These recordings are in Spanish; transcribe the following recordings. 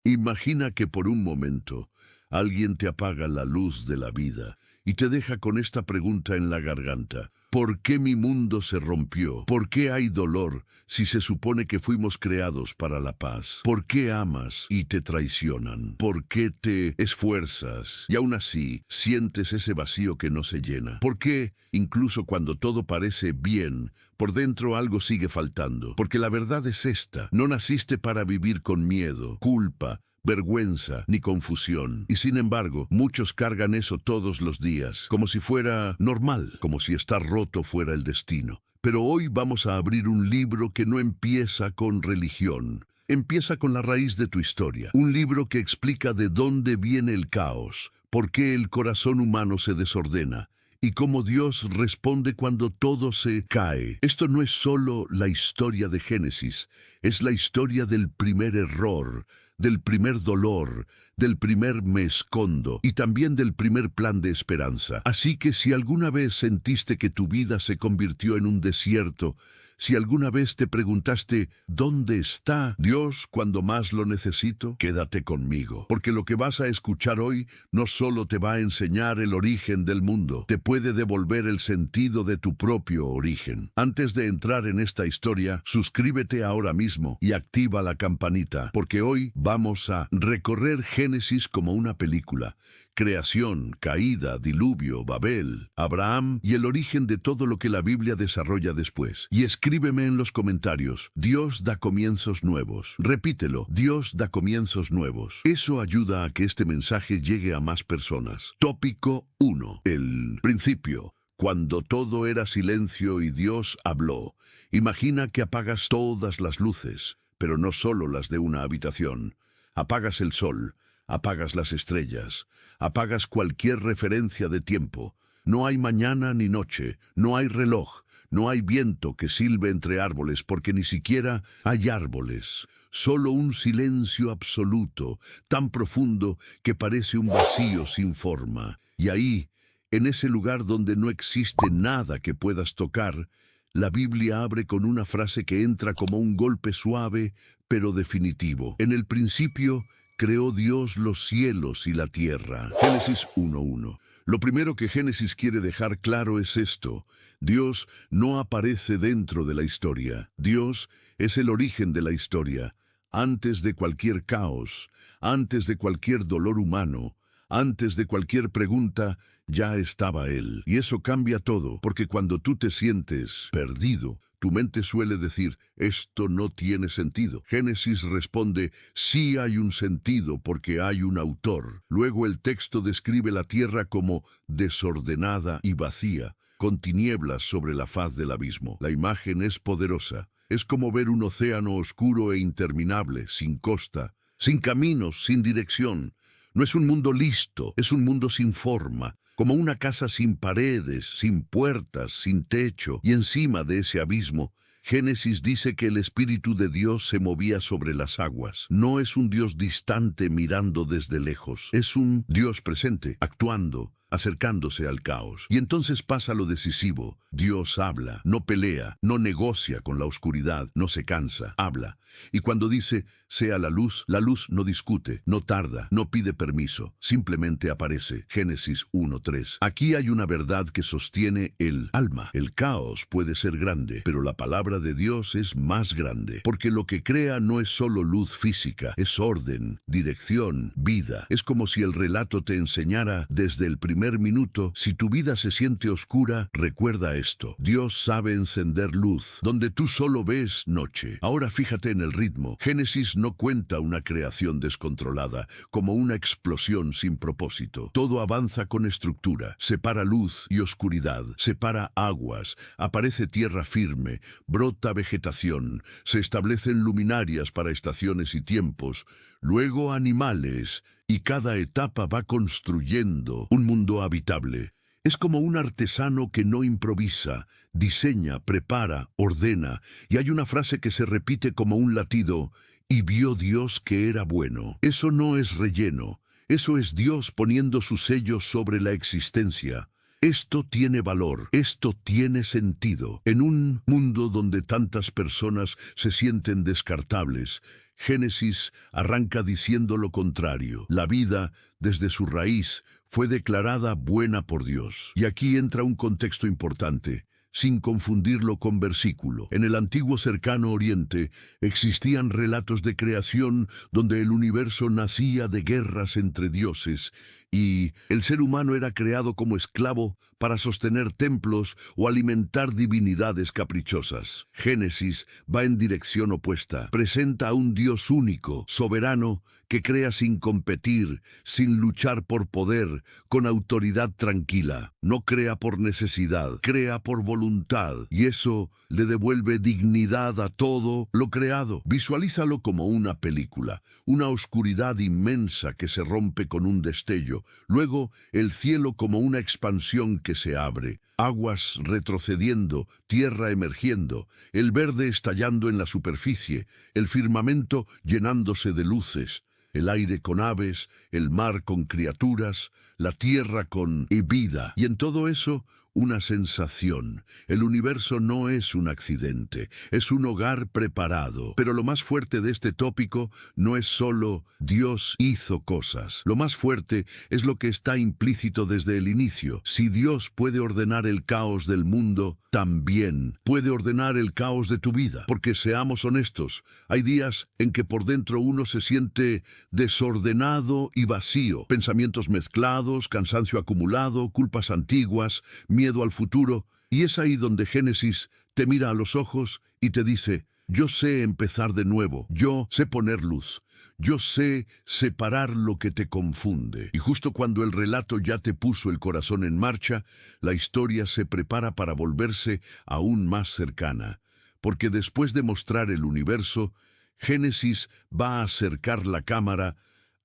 Imagina que por un momento alguien te apaga la luz de la vida y te deja con esta pregunta en la garganta. ¿Por qué mi mundo se rompió? ¿Por qué hay dolor si se supone que fuimos creados para la paz? ¿Por qué amas y te traicionan? ¿Por qué te esfuerzas y aún así sientes ese vacío que no se llena? ¿Por qué, incluso cuando todo parece bien, por dentro algo sigue faltando? Porque la verdad es esta: no naciste para vivir con miedo, culpa, vergüenza ni confusión. Y sin embargo, muchos cargan eso todos los días, como si fuera normal, como si estar roto fuera el destino. Pero hoy vamos a abrir un libro que no empieza con religión. Empieza con la raíz de tu historia. Un libro que explica de dónde viene el caos, por qué el corazón humano se desordena y cómo Dios responde cuando todo se cae. Esto no es solo la historia de Génesis, es la historia del primer error, del primer dolor, del primer me escondo y también del primer plan de esperanza. Así que si alguna vez sentiste que tu vida se convirtió en un desierto, si alguna vez te preguntaste ¿dónde está Dios cuando más lo necesito? Quédate conmigo, porque lo que vas a escuchar hoy no solo te va a enseñar el origen del mundo, te puede devolver el sentido de tu propio origen. Antes de entrar en esta historia, suscríbete ahora mismo y activa la campanita, porque hoy vamos a recorrer Génesis como una película. Creación, caída, diluvio, Babel, Abraham y el origen de todo lo que la Biblia desarrolla después. Y escríbeme en los comentarios: Dios da comienzos nuevos. Repítelo: Dios da comienzos nuevos. Eso ayuda a que este mensaje llegue a más personas. Tópico 1. El principio. Cuando todo era silencio y Dios habló. Imagina que apagas todas las luces, pero no solo las de una habitación. Apagas el sol, apagas las estrellas, apagas cualquier referencia de tiempo. No hay mañana ni noche, no hay reloj, no hay viento que silbe entre árboles, porque ni siquiera hay árboles. Solo un silencio absoluto, tan profundo que parece un vacío sin forma. Y ahí, en ese lugar donde no existe nada que puedas tocar, la Biblia abre con una frase que entra como un golpe suave, pero definitivo. En el principio creó Dios los cielos y la tierra. Génesis 1:1. Lo primero que Génesis quiere dejar claro es esto: Dios no aparece dentro de la historia. Dios es el origen de la historia. Antes de cualquier caos, antes de cualquier dolor humano, antes de cualquier pregunta, ya estaba Él. Y eso cambia todo, porque cuando tú te sientes perdido, tu mente suele decir: esto no tiene sentido. Génesis responde: sí hay un sentido porque hay un autor. Luego el texto describe la tierra como desordenada y vacía, con tinieblas sobre la faz del abismo. La imagen es poderosa. Es como ver un océano oscuro e interminable, sin costa, sin caminos, sin dirección. No es un mundo listo, es un mundo sin forma, como una casa sin paredes, sin puertas, sin techo, y encima de ese abismo, Génesis dice que el Espíritu de Dios se movía sobre las aguas. No es un Dios distante mirando desde lejos, es un Dios presente, actuando, acercándose al caos. Y entonces pasa lo decisivo: Dios habla, no pelea, no negocia con la oscuridad, no se cansa, habla. Y cuando dice sea la luz no discute, no tarda, no pide permiso, simplemente aparece. Génesis 1:3. Aquí hay una verdad que sostiene el alma. El caos puede ser grande, pero la palabra de Dios es más grande, porque lo que crea no es solo luz física, es orden, dirección, vida. Es como si el relato te enseñara desde el primer minuto: si tu vida se siente oscura, recuerda esto: Dios sabe encender luz donde tú solo ves noche. Ahora fíjate en el ritmo. Génesis no cuenta una creación descontrolada, como una explosión sin propósito. Todo avanza con estructura. Separa luz y oscuridad, separa aguas, aparece tierra firme, brota vegetación, se establecen luminarias para estaciones y tiempos, luego animales, y cada etapa va construyendo un mundo habitable. Es como un artesano que no improvisa, diseña, prepara, ordena, y hay una frase que se repite como un latido: y vio Dios que era bueno. Eso no es relleno, eso es Dios poniendo su sello sobre la existencia. Esto tiene valor, esto tiene sentido. En un mundo donde tantas personas se sienten descartables, Génesis arranca diciendo lo contrario. La vida, desde su raíz, fue declarada buena por Dios. Y aquí entra un contexto importante, sin confundirlo con versículo. En el antiguo cercano Oriente existían relatos de creación donde el universo nacía de guerras entre dioses y el ser humano era creado como esclavo para sostener templos o alimentar divinidades caprichosas. Génesis va en dirección opuesta. Presenta a un Dios único, soberano, que crea sin competir, sin luchar por poder, con autoridad tranquila. No crea por necesidad, crea por voluntad, y eso le devuelve dignidad a todo lo creado. Visualízalo como una película, una oscuridad inmensa que se rompe con un destello, luego el cielo como una expansión que se abre, aguas retrocediendo, tierra emergiendo, el verde estallando en la superficie, el firmamento llenándose de luces, el aire con aves, el mar con criaturas, la tierra con vida. Y en todo eso, una sensación. El universo no es un accidente, es un hogar preparado. Pero lo más fuerte de este tópico no es solo Dios hizo cosas. Lo más fuerte es lo que está implícito desde el inicio. Si Dios puede ordenar el caos del mundo, también puede ordenar el caos de tu vida. Porque seamos honestos, hay días en que por dentro uno se siente desordenado y vacío. Pensamientos mezclados, cansancio acumulado, culpas antiguas, miedo al futuro, y es ahí donde Génesis te mira a los ojos y te dice: yo sé empezar de nuevo, yo sé poner luz, yo sé separar lo que te confunde. Y justo cuando el relato ya te puso el corazón en marcha, la historia se prepara para volverse aún más cercana, porque después de mostrar el universo, Génesis va a acercar la cámara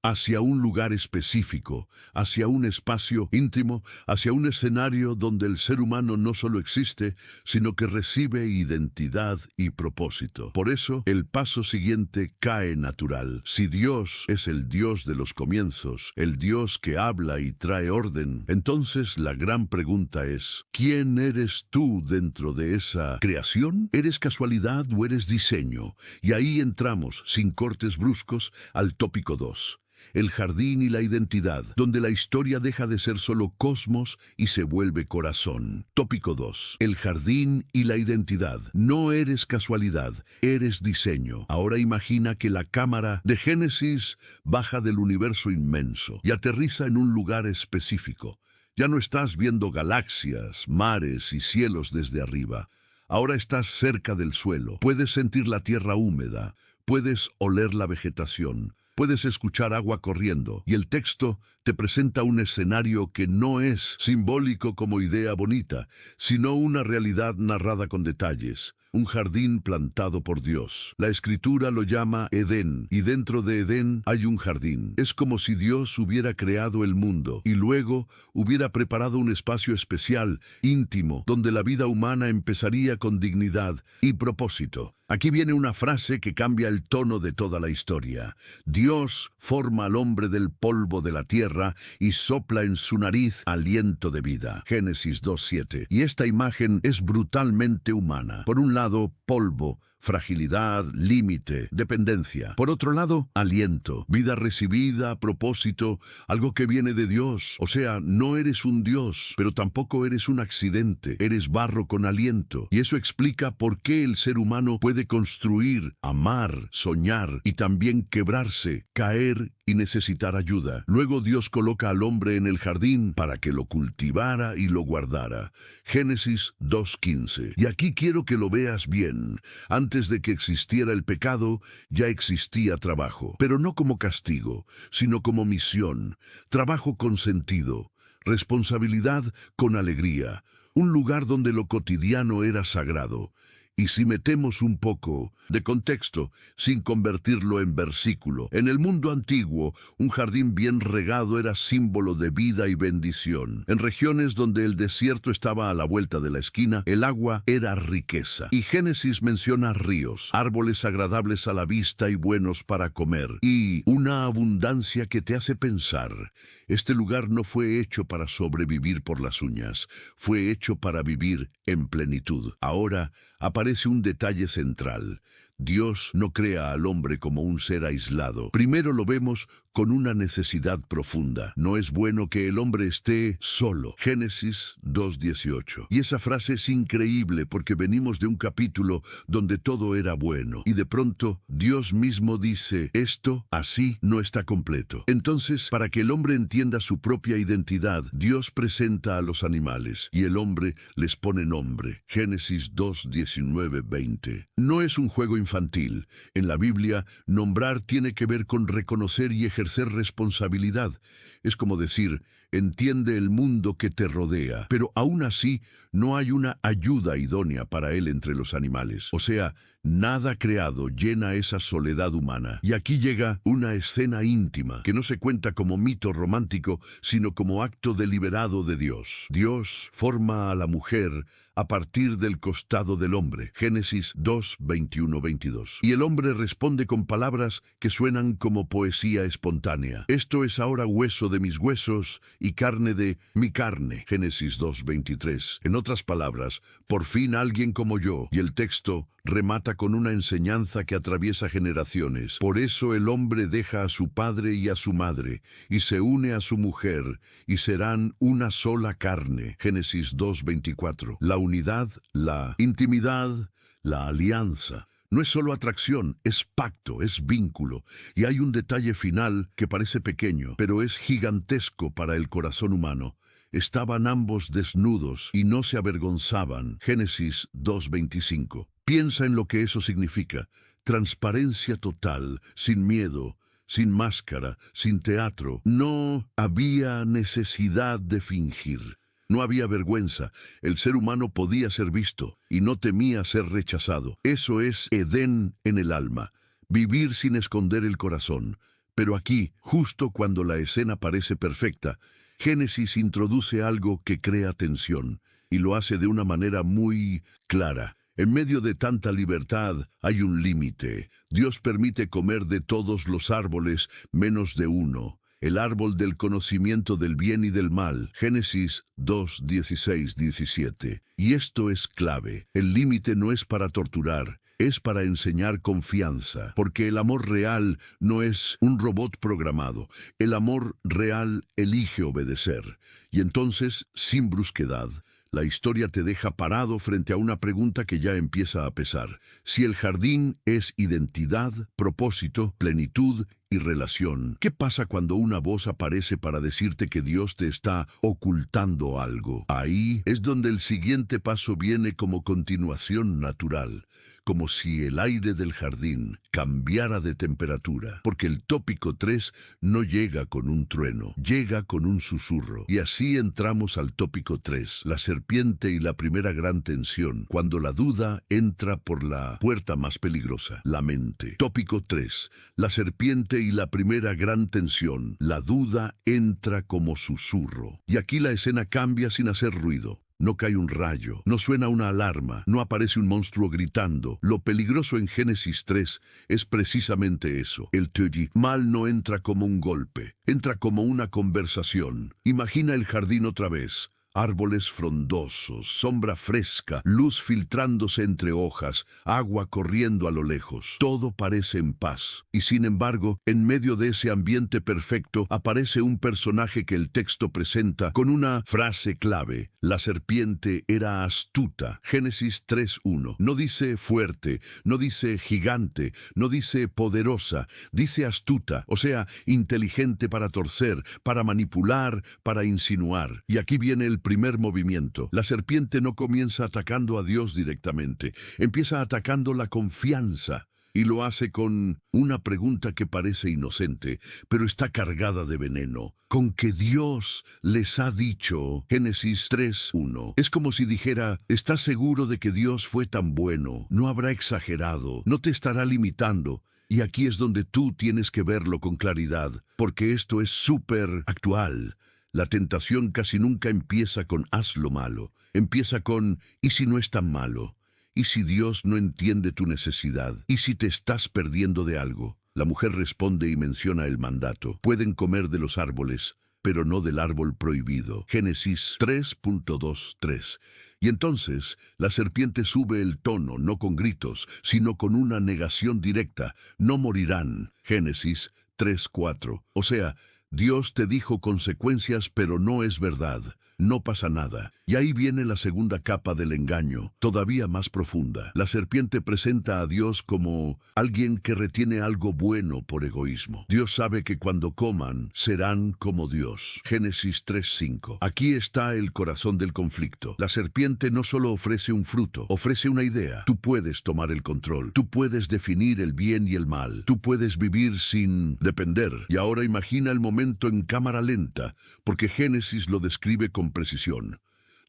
hacia un lugar específico, hacia un espacio íntimo, hacia un escenario donde el ser humano no solo existe, sino que recibe identidad y propósito. Por eso, el paso siguiente cae natural. Si Dios es el Dios de los comienzos, el Dios que habla y trae orden, entonces la gran pregunta es: ¿quién eres tú dentro de esa creación? ¿Eres casualidad o eres diseño? Y ahí entramos, sin cortes bruscos, al tópico 2. El jardín y la identidad, donde la historia deja de ser solo cosmos y se vuelve corazón. Tópico 2. El jardín y la identidad. No eres casualidad, eres diseño. Ahora imagina que la cámara de Génesis baja del universo inmenso y aterriza en un lugar específico. Ya no estás viendo galaxias, mares y cielos desde arriba. Ahora estás cerca del suelo. Puedes sentir la tierra húmeda, puedes oler la vegetación, puedes escuchar agua corriendo, y el texto te presenta un escenario que no es simbólico como idea bonita, sino una realidad narrada con detalles. Un jardín plantado por Dios. La Escritura lo llama Edén, y dentro de Edén hay un jardín. Es como si Dios hubiera creado el mundo, y luego hubiera preparado un espacio especial, íntimo, donde la vida humana empezaría con dignidad y propósito. Aquí viene una frase que cambia el tono de toda la historia. Dios forma al hombre del polvo de la tierra y sopla en su nariz aliento de vida. Génesis 2:7. Y esta imagen es brutalmente humana. Por un lado, polvo, fragilidad, límite, dependencia. Por otro lado, aliento, vida recibida, propósito, algo que viene de Dios. O sea, no eres un Dios, pero tampoco eres un accidente. Eres barro con aliento. Y eso explica por qué el ser humano puede construir, amar, soñar y también quebrarse, caer y necesitar ayuda. Luego Dios coloca al hombre en el jardín para que lo cultivara y lo guardara. Génesis 2:15. Y aquí quiero que lo veas bien. Antes de que existiera el pecado, ya existía trabajo, pero no como castigo, sino como misión, trabajo con sentido, responsabilidad con alegría, un lugar donde lo cotidiano era sagrado. Y si metemos un poco de contexto, sin convertirlo en versículo, en el mundo antiguo, un jardín bien regado era símbolo de vida y bendición. En regiones donde el desierto estaba a la vuelta de la esquina, el agua era riqueza. Y Génesis menciona ríos, árboles agradables a la vista y buenos para comer, y una abundancia que te hace pensar: este lugar no fue hecho para sobrevivir por las uñas, fue hecho para vivir en plenitud. Ahora aparece un detalle central. Dios no crea al hombre como un ser aislado. Primero lo vemos con una necesidad profunda. No es bueno que el hombre esté solo. Génesis 2:18. Y esa frase es increíble porque venimos de un capítulo donde todo era bueno. Y de pronto Dios mismo dice, esto así no está completo. Entonces, para que el hombre entienda su propia identidad, Dios presenta a los animales y el hombre les pone nombre. Génesis 2:19-20. No es un juego infantil. En la Biblia, nombrar tiene que ver con reconocer y ejercer responsabilidad. Es como decir, entiende el mundo que te rodea, pero aún así no hay una ayuda idónea para él entre los animales. O sea, nada creado llena esa soledad humana. Y aquí llega una escena íntima, que no se cuenta como mito romántico, sino como acto deliberado de Dios. Dios forma a la mujer a partir del costado del hombre. Génesis 2:21-22. Y el hombre responde con palabras que suenan como poesía espontánea. Esto es ahora hueso de mis huesos y carne de mi carne. Génesis 2:23. En otras palabras, por fin alguien como yo. Y el texto remata con una enseñanza que atraviesa generaciones. Por eso el hombre deja a su padre y a su madre, y se une a su mujer, y serán una sola carne. Génesis 2:24. La unidad, la intimidad, la alianza. No es solo atracción, es pacto, es vínculo. Y hay un detalle final que parece pequeño, pero es gigantesco para el corazón humano. Estaban ambos desnudos y no se avergonzaban. Génesis 2:25. Piensa en lo que eso significa. Transparencia total, sin miedo, sin máscara, sin teatro. No había necesidad de fingir. No había vergüenza. El ser humano podía ser visto y no temía ser rechazado. Eso es Edén en el alma. Vivir sin esconder el corazón. Pero aquí, justo cuando la escena parece perfecta, Génesis introduce algo que crea tensión, y lo hace de una manera muy clara. En medio de tanta libertad hay un límite. Dios permite comer de todos los árboles menos de uno, el árbol del conocimiento del bien y del mal. Génesis 2:16-17. Y esto es clave. El límite no es para torturar. Es para enseñar confianza, porque el amor real no es un robot programado. El amor real elige obedecer. Y entonces, sin brusquedad, la historia te deja parado frente a una pregunta que ya empieza a pesar. Si el jardín es identidad, propósito, plenitud y relación, ¿qué pasa cuando una voz aparece para decirte que Dios te está ocultando algo? Ahí es donde el siguiente paso viene como continuación natural, como si el aire del jardín cambiara de temperatura, porque el tópico 3 no llega con un trueno, llega con un susurro. Y así entramos al tópico 3, la serpiente y la primera gran tensión, cuando la duda entra por la puerta más peligrosa, la mente. Tópico 3, la serpiente y la primera gran tensión, la duda entra como susurro. Y aquí la escena cambia sin hacer ruido. No cae un rayo, no suena una alarma, no aparece un monstruo gritando. Lo peligroso en Génesis 3 es precisamente eso. El mal no entra como un golpe, entra como una conversación. Imagina el jardín otra vez. Árboles frondosos, sombra fresca, luz filtrándose entre hojas, agua corriendo a lo lejos. Todo parece en paz. Y sin embargo, en medio de ese ambiente perfecto, aparece un personaje que el texto presenta con una frase clave. La serpiente era astuta. Génesis 3:1. No dice fuerte, no dice gigante, no dice poderosa, dice astuta, o sea, inteligente para torcer, para manipular, para insinuar. Y aquí viene el primer movimiento. La serpiente no comienza atacando a Dios directamente, empieza atacando la confianza. Y lo hace con una pregunta que parece inocente, pero está cargada de veneno. Con que Dios les ha dicho, Génesis 3:1. Es como si dijera, ¿estás seguro de que Dios fue tan bueno? No habrá exagerado, no te estará limitando. Y aquí es donde tú tienes que verlo con claridad, porque esto es súper actual. La tentación casi nunca empieza con haz lo malo. Empieza con ¿y si no es tan malo? ¿Y si Dios no entiende tu necesidad? ¿Y si te estás perdiendo de algo? La mujer responde y menciona el mandato. Pueden comer de los árboles, pero no del árbol prohibido. Génesis 3.23. Y entonces la serpiente sube el tono, no con gritos, sino con una negación directa. No morirán. Génesis 3.4. O sea, Dios te dijo consecuencias, pero no es verdad. No pasa nada. Y ahí viene la segunda capa del engaño, todavía más profunda. La serpiente presenta a Dios como alguien que retiene algo bueno por egoísmo. Dios sabe que cuando coman, serán como Dios. Génesis 3:5. Aquí está el corazón del conflicto. La serpiente no solo ofrece un fruto, ofrece una idea. Tú puedes tomar el control. Tú puedes definir el bien y el mal. Tú puedes vivir sin depender. Y ahora imagina el momento en cámara lenta, porque Génesis lo describe con precisión.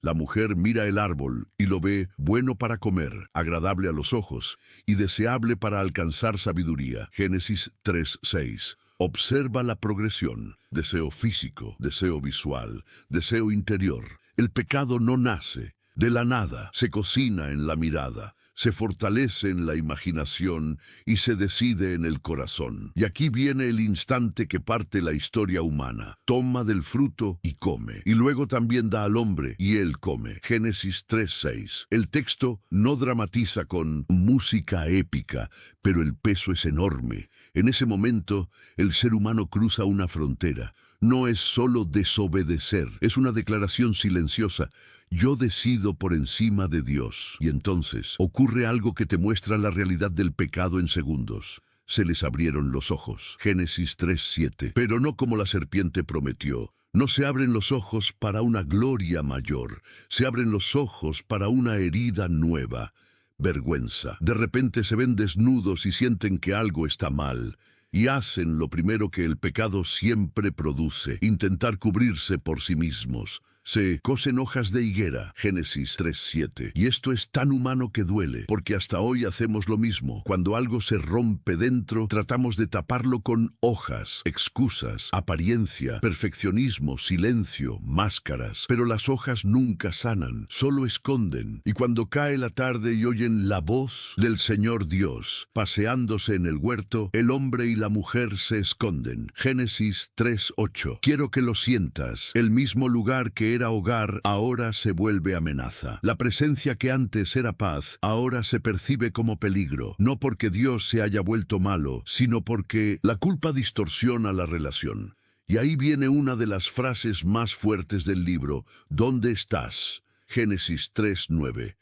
La mujer mira el árbol y lo ve bueno para comer, agradable a los ojos y deseable para alcanzar sabiduría. Génesis 3:6. Observa la progresión. Deseo físico, deseo visual, deseo interior. El pecado no nace de la nada, se cocina en la mirada, se fortalece en la imaginación y se decide en el corazón. Y aquí viene el instante que parte la historia humana. Toma del fruto y come. Y luego también da al hombre y él come. Génesis 3:6. El texto no dramatiza con música épica, pero el peso es enorme. En ese momento, el ser humano cruza una frontera. No es solo desobedecer, es una declaración silenciosa. Yo decido por encima de Dios. Y entonces ocurre algo que te muestra la realidad del pecado en segundos. Se les abrieron los ojos. Génesis 3:7. Pero no como la serpiente prometió. No se abren los ojos para una gloria mayor. Se abren los ojos para una herida nueva. Vergüenza. De repente se ven desnudos y sienten que algo está mal. Y hacen lo primero que el pecado siempre produce, intentar cubrirse por sí mismos. Se cosen hojas de higuera, Génesis 3:7. Y esto es tan humano que duele, porque hasta hoy hacemos lo mismo. Cuando algo se rompe dentro, tratamos de taparlo con hojas, excusas, apariencia, perfeccionismo, silencio, máscaras. Pero las hojas nunca sanan, solo esconden. Y cuando cae la tarde y oyen la voz del Señor Dios, paseándose en el huerto, el hombre y la mujer se esconden. Génesis 3:8. Quiero que lo sientas. El mismo lugar que era hogar, ahora se vuelve amenaza. La presencia que antes era paz, ahora se percibe como peligro. No porque Dios se haya vuelto malo, sino porque la culpa distorsiona la relación. Y ahí viene una de las frases más fuertes del libro. ¿Dónde estás? Génesis 3:9.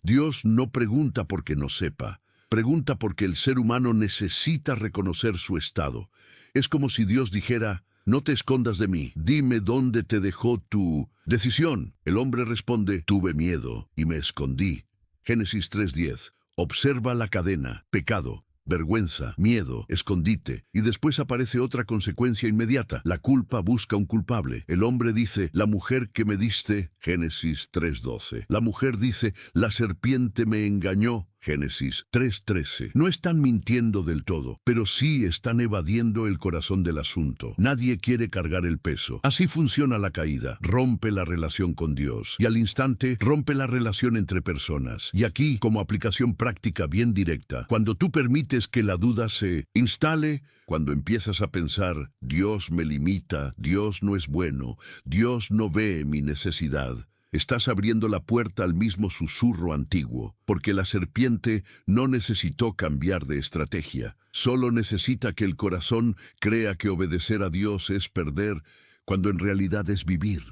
Dios no pregunta porque no sepa. Pregunta porque el ser humano necesita reconocer su estado. Es como si Dios dijera: no te escondas de mí, dime dónde te dejó tu decisión. El hombre responde: tuve miedo y me escondí. Génesis 3:10. Observa la cadena: pecado, vergüenza, miedo, escondite. Y después aparece otra consecuencia inmediata. La culpa busca un culpable. El hombre dice: la mujer que me diste. Génesis 3:12. La mujer dice: la serpiente me engañó. Génesis 3:13. No están mintiendo del todo, pero sí están evadiendo el corazón del asunto. Nadie quiere cargar el peso. Así funciona la caída. Rompe la relación con Dios y al instante rompe la relación entre personas. Y aquí, como aplicación práctica bien directa, cuando tú permites que la duda se instale, cuando empiezas a pensar: Dios me limita, Dios no es bueno, Dios no ve mi necesidad, estás abriendo la puerta al mismo susurro antiguo, porque la serpiente no necesitó cambiar de estrategia. Solo necesita que el corazón crea que obedecer a Dios es perder, cuando en realidad es vivir.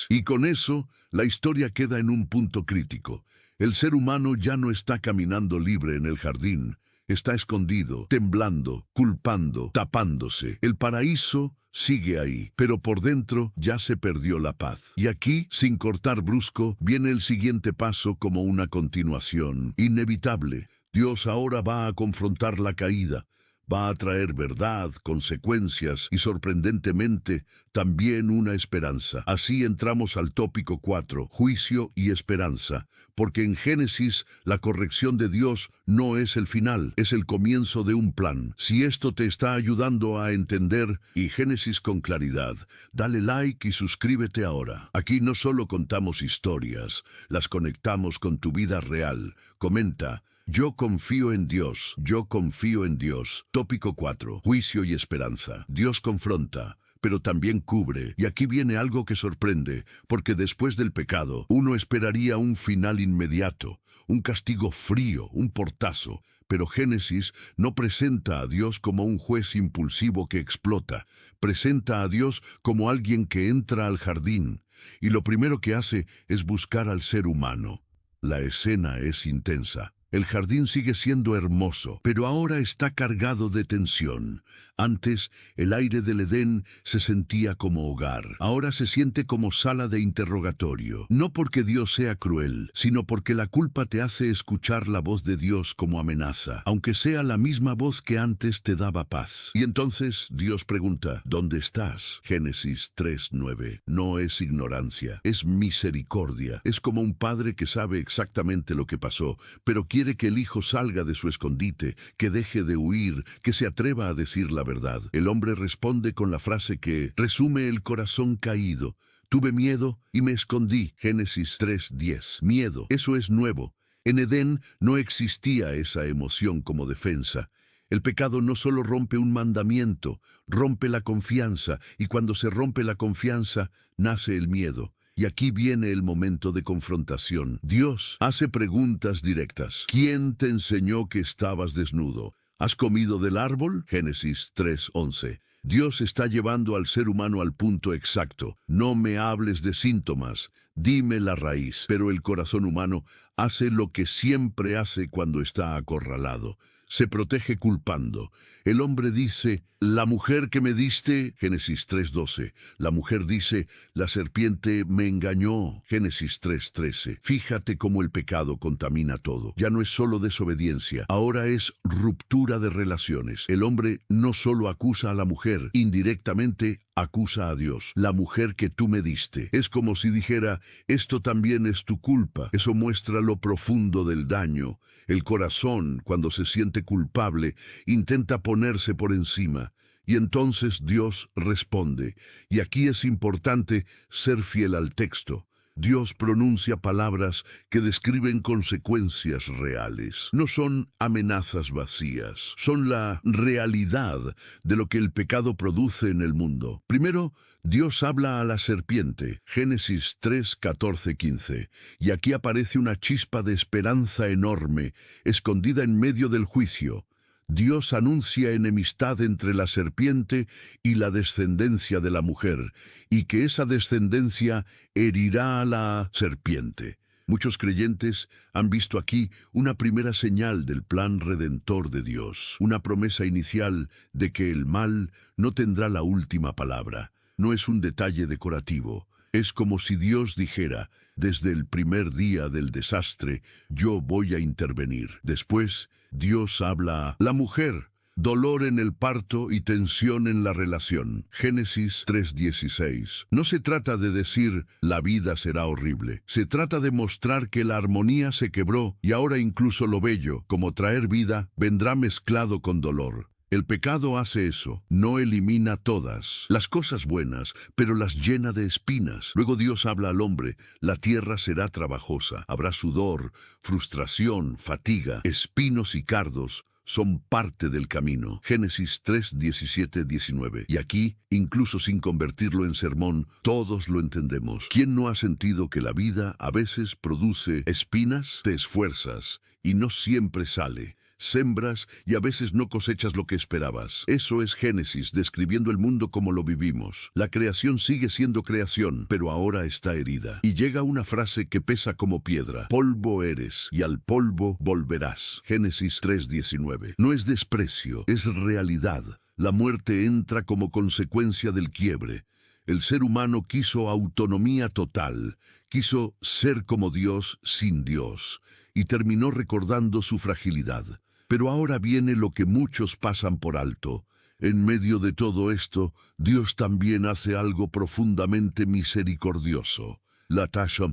Y con eso, la historia queda en un punto crítico. El ser humano ya no está caminando libre en el jardín. Está escondido, temblando, culpando, tapándose. El paraíso sigue ahí, pero por dentro ya se perdió la paz. Y aquí, sin cortar brusco, viene el siguiente paso como una continuación inevitable. Dios ahora va a confrontar la caída. Va a traer verdad, consecuencias y, sorprendentemente, también una esperanza. Así entramos al tópico 4, juicio y esperanza, porque en Génesis la corrección de Dios no es el final, es el comienzo de un plan. Si esto te está ayudando a entender y Génesis con claridad, dale like y suscríbete ahora. Aquí no solo contamos historias, las conectamos con tu vida real. Comenta: yo confío en Dios, yo confío en Dios. Tópico 4. Juicio y esperanza. Dios confronta, pero también cubre. Y aquí viene algo que sorprende, porque después del pecado, uno esperaría un final inmediato, un castigo frío, un portazo. Pero Génesis no presenta a Dios como un juez impulsivo que explota, presenta a Dios como alguien que entra al jardín, y lo primero que hace es buscar al ser humano. La escena es intensa. El jardín sigue siendo hermoso, pero ahora está cargado de tensión. Antes, el aire del Edén se sentía como hogar. Ahora se siente como sala de interrogatorio. No porque Dios sea cruel, sino porque la culpa te hace escuchar la voz de Dios como amenaza, aunque sea la misma voz que antes te daba paz. Y entonces Dios pregunta, ¿dónde estás? Génesis 3:9. No es ignorancia, es misericordia. Es como un padre que sabe exactamente lo que pasó, pero quiere que el hijo salga de su escondite, que deje de huir, que se atreva a decir la verdad. El hombre responde con la frase que resume el corazón caído. Tuve miedo y me escondí. Génesis 3:10. Miedo, eso es nuevo. En Edén no existía esa emoción como defensa. El pecado no solo rompe un mandamiento, rompe la confianza, y cuando se rompe la confianza, nace el miedo. Y aquí viene el momento de confrontación. Dios hace preguntas directas. ¿Quién te enseñó que estabas desnudo? ¿Has comido del árbol? Génesis 3:11. Dios está llevando al ser humano al punto exacto. No me hables de síntomas, dime la raíz. Pero el corazón humano hace lo que siempre hace cuando está acorralado. Se protege culpando. El hombre dice, la mujer que me diste, Génesis 3:12. La mujer dice, la serpiente me engañó, Génesis 3:13. Fíjate cómo el pecado contamina todo. Ya no es solo desobediencia, ahora es ruptura de relaciones. El hombre no solo acusa a la mujer, indirectamente acusa a Dios. La mujer que tú me diste. Es como si dijera, esto también es tu culpa. Eso muestra lo profundo del daño. El corazón, cuando se siente culpable, intenta ponerse por encima. Y entonces Dios responde. Y aquí es importante ser fiel al texto. Dios pronuncia palabras que describen consecuencias reales. No son amenazas vacías, son la realidad de lo que el pecado produce en el mundo. Primero, Dios habla a la serpiente, Génesis 3:14-15, y aquí aparece una chispa de esperanza enorme, escondida en medio del juicio. Dios anuncia enemistad entre la serpiente y la descendencia de la mujer, y que esa descendencia herirá a la serpiente. Muchos creyentes han visto aquí una primera señal del plan redentor de Dios, una promesa inicial de que el mal no tendrá la última palabra. No es un detalle decorativo. Es como si Dios dijera, desde el primer día del desastre, yo voy a intervenir. Después, Dios habla a la mujer, dolor en el parto y tensión en la relación. Génesis 3:16. No se trata de decir, la vida será horrible. Se trata de mostrar que la armonía se quebró y ahora incluso lo bello, como traer vida, vendrá mezclado con dolor. El pecado hace eso, no elimina todas las cosas buenas, pero las llena de espinas. Luego Dios habla al hombre, la tierra será trabajosa, habrá sudor, frustración, fatiga, espinos y cardos son parte del camino. Génesis 3:17-19. Y aquí, incluso sin convertirlo en sermón, todos lo entendemos. ¿Quién no ha sentido que la vida a veces produce espinas? Te esfuerzas y no siempre sale. Sembras y a veces no cosechas lo que esperabas. Eso es Génesis, describiendo el mundo como lo vivimos. La creación sigue siendo creación, pero ahora está herida. Y llega una frase que pesa como piedra. Polvo eres, y al polvo volverás. Génesis 3:19. No es desprecio, es realidad. La muerte entra como consecuencia del quiebre. El ser humano quiso autonomía total, quiso ser como Dios sin Dios, y terminó recordando su fragilidad. Pero ahora viene lo que muchos pasan por alto. En medio de todo esto, Dios también hace algo profundamente misericordioso. La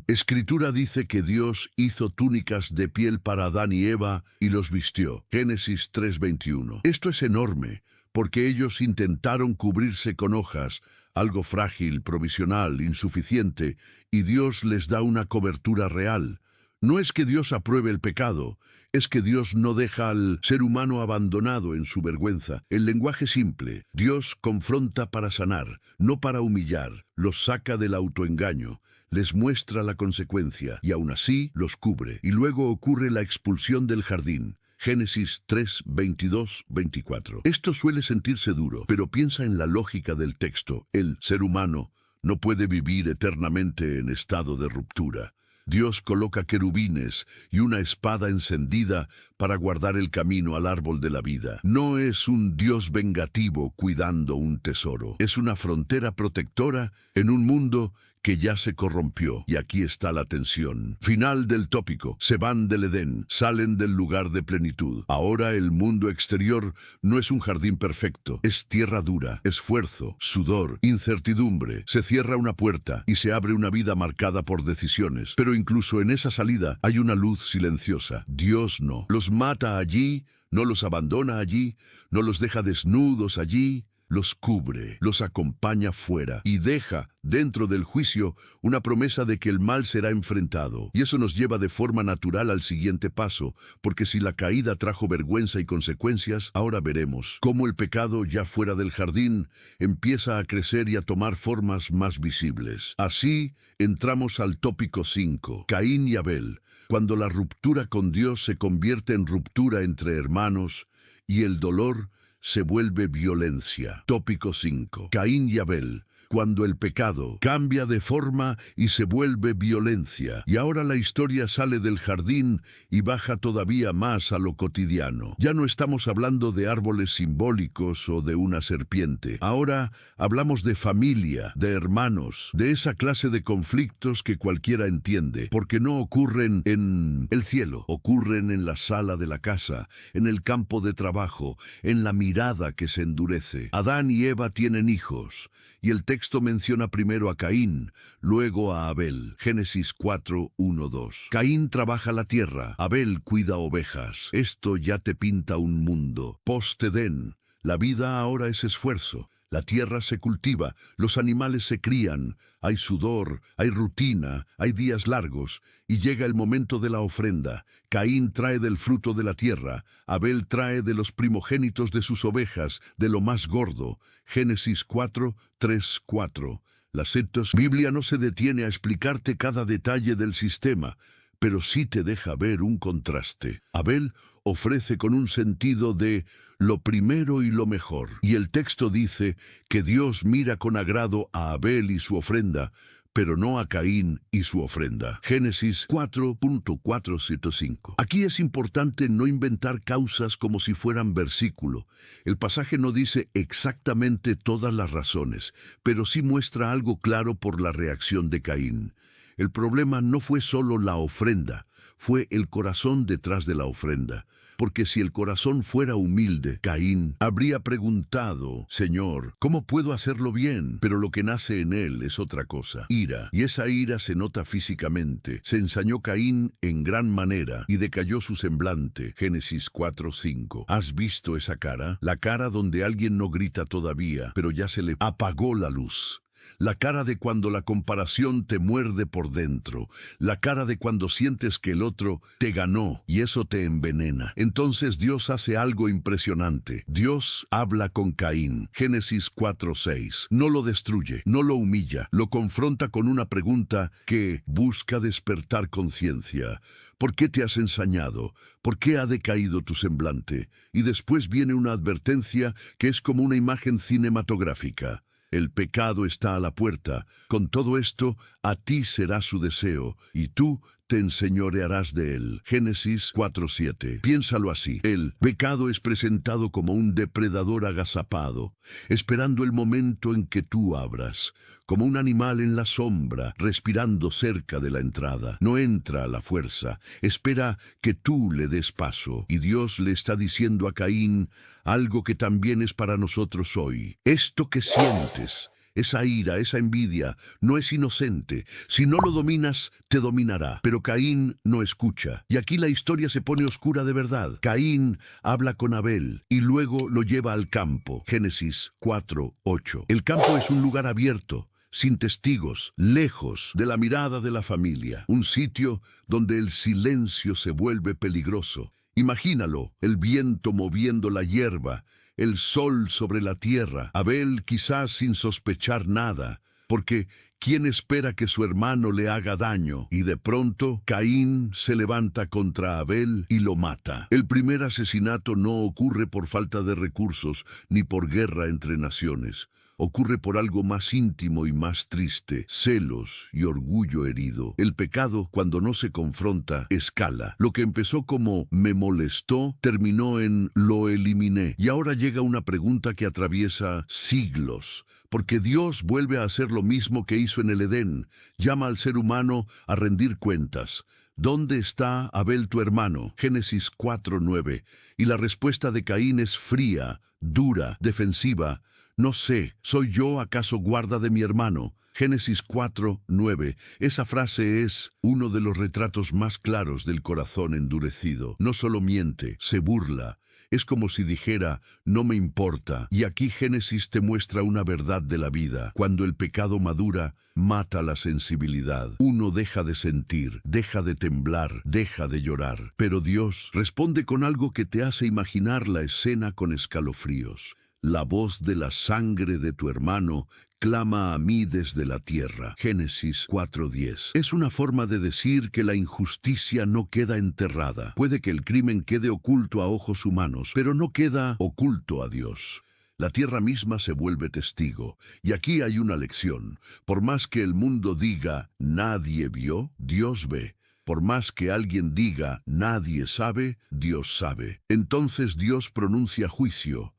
Escritura dice que Dios hizo túnicas de piel para Adán y Eva y los vistió. Génesis 3:21. Esto es enorme, porque ellos intentaron cubrirse con hojas, algo frágil, provisional, insuficiente, y Dios les da una cobertura real. No es que Dios apruebe el pecado, es que Dios no deja al ser humano abandonado en su vergüenza. El lenguaje simple, Dios confronta para sanar, no para humillar, los saca del autoengaño, les muestra la consecuencia y aún así los cubre. Y luego ocurre la expulsión del jardín. Génesis 3, 22, 24. Esto suele sentirse duro, pero piensa en la lógica del texto. El ser humano no puede vivir eternamente en estado de ruptura. Dios coloca querubines y una espada encendida para guardar el camino al árbol de la vida. No es un Dios vengativo cuidando un tesoro. Es una frontera protectora en un mundo que ya se corrompió. Y aquí está la tensión. Final del tópico. Se van del Edén, salen del lugar de plenitud. Ahora el mundo exterior no es un jardín perfecto. Es tierra dura, esfuerzo, sudor, incertidumbre. Se cierra una puerta y se abre una vida marcada por decisiones. Pero incluso en esa salida hay una luz silenciosa. Dios no. Los mata allí, no los abandona allí, no los deja desnudos allí. Los cubre, los acompaña fuera y deja dentro del juicio una promesa de que el mal será enfrentado. Y eso nos lleva de forma natural al siguiente paso, porque si la caída trajo vergüenza y consecuencias, ahora veremos cómo el pecado ya fuera del jardín empieza a crecer y a tomar formas más visibles. Así entramos al tópico 5, Caín y Abel, cuando la ruptura con Dios se convierte en ruptura entre hermanos y el dolor se vuelve violencia. Tópico 5. Caín y Abel. Cuando el pecado cambia de forma y se vuelve violencia. Y ahora la historia sale del jardín y baja todavía más a lo cotidiano. Ya no estamos hablando de árboles simbólicos o de una serpiente. Ahora hablamos de familia, de hermanos, de esa clase de conflictos que cualquiera entiende, porque no ocurren en el cielo, ocurren en la sala de la casa, en el campo de trabajo, en la mirada que se endurece. Adán y Eva tienen hijos, y el texto menciona primero a Caín, luego a Abel. Génesis 4, 1, 2. Caín trabaja la tierra, Abel cuida ovejas. Esto ya te pinta un mundo. Post-Edén, la vida ahora es esfuerzo. La tierra se cultiva, los animales se crían, hay sudor, hay rutina, hay días largos, y llega el momento de la ofrenda. Caín trae del fruto de la tierra, Abel trae de los primogénitos de sus ovejas, de lo más gordo. Génesis 4, 3, 4. La Biblia no se detiene a explicarte cada detalle del sistema, pero sí te deja ver un contraste. Abel ofrece con un sentido de lo primero y lo mejor. Y el texto dice que Dios mira con agrado a Abel y su ofrenda, pero no a Caín y su ofrenda. Génesis 4.475. Aquí es importante no inventar causas como si fueran versículo. El pasaje no dice exactamente todas las razones, pero sí muestra algo claro por la reacción de Caín. El problema no fue solo la ofrenda, fue el corazón detrás de la ofrenda. Porque si el corazón fuera humilde, Caín habría preguntado, Señor, ¿cómo puedo hacerlo bien? Pero lo que nace en él es otra cosa, ira. Y esa ira se nota físicamente. Se ensañó Caín en gran manera y decayó su semblante. Génesis 4:5. ¿Has visto esa cara? La cara donde alguien no grita todavía, pero ya se le apagó la luz. La cara de cuando la comparación te muerde por dentro. La cara de cuando sientes que el otro te ganó y eso te envenena. Entonces Dios hace algo impresionante. Dios habla con Caín. Génesis 4:6. No lo destruye, no lo humilla, lo confronta con una pregunta que busca despertar conciencia. ¿Por qué te has ensañado? ¿Por qué ha decaído tu semblante? Y después viene una advertencia que es como una imagen cinematográfica. El pecado está a la puerta. Con todo esto, a ti será su deseo, y tú te enseñorearás de él. Génesis 4:7. Piénsalo así. El pecado es presentado como un depredador agazapado, esperando el momento en que tú abras, como un animal en la sombra, respirando cerca de la entrada. No entra a la fuerza, espera que tú le des paso. Y Dios le está diciendo a Caín algo que también es para nosotros hoy. Esto que sientes, esa ira, esa envidia, no es inocente. Si no lo dominas, te dominará. Pero Caín no escucha. Y aquí la historia se pone oscura de verdad. Caín habla con Abel y luego lo lleva al campo. Génesis 4:8. El campo es un lugar abierto. sin testigos, lejos de la mirada de la familia. Un sitio donde el silencio se vuelve peligroso. Imagínalo, el viento moviendo la hierba, el sol sobre la tierra. Abel quizás sin sospechar nada, porque ¿quién espera que su hermano le haga daño? Y de pronto, Caín se levanta contra Abel y lo mata. El primer asesinato no ocurre por falta de recursos, ni por guerra entre naciones. Ocurre por algo más íntimo y más triste, celos y orgullo herido. El pecado, cuando no se confronta, escala. Lo que empezó como me molestó, terminó en lo eliminé. Y ahora llega una pregunta que atraviesa siglos. Porque Dios vuelve a hacer lo mismo que hizo en el Edén. Llama al ser humano a rendir cuentas. ¿Dónde está Abel tu hermano? Génesis 4:9. Y la respuesta de Caín es fría, dura, defensiva. No sé, ¿soy yo acaso guarda de mi hermano? Génesis 4:9. Esa frase es uno de los retratos más claros del corazón endurecido. No solo miente, se burla. Es como si dijera, no me importa. Y aquí Génesis te muestra una verdad de la vida. Cuando el pecado madura, mata la sensibilidad. Uno deja de sentir, deja de temblar, deja de llorar. Pero Dios responde con algo que te hace imaginar la escena con escalofríos. La voz de la sangre de tu hermano clama a mí desde la tierra. Génesis 4:10. Es una forma de decir que la injusticia no queda enterrada. Puede que el crimen quede oculto a ojos humanos, pero no queda oculto a Dios. La tierra misma se vuelve testigo. Y aquí hay una lección. Por más que el mundo diga, nadie vio, Dios ve. Por más que alguien diga, nadie sabe, Dios sabe. Entonces Dios pronuncia juicio.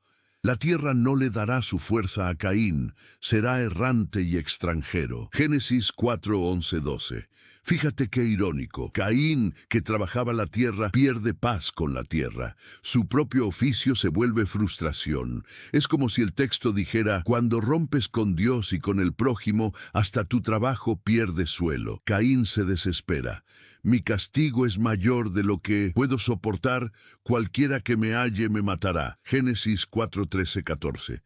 La tierra no le dará su fuerza a Caín, será errante y extranjero. Génesis 4:11-12. Fíjate qué irónico. Caín, que trabajaba la tierra, pierde paz con la tierra. Su propio oficio se vuelve frustración. Es como si el texto dijera, cuando rompes con Dios y con el prójimo, hasta tu trabajo pierde suelo. Caín se desespera. Mi castigo es mayor de lo que puedo soportar, cualquiera que me halle me matará. Génesis 4:13-14.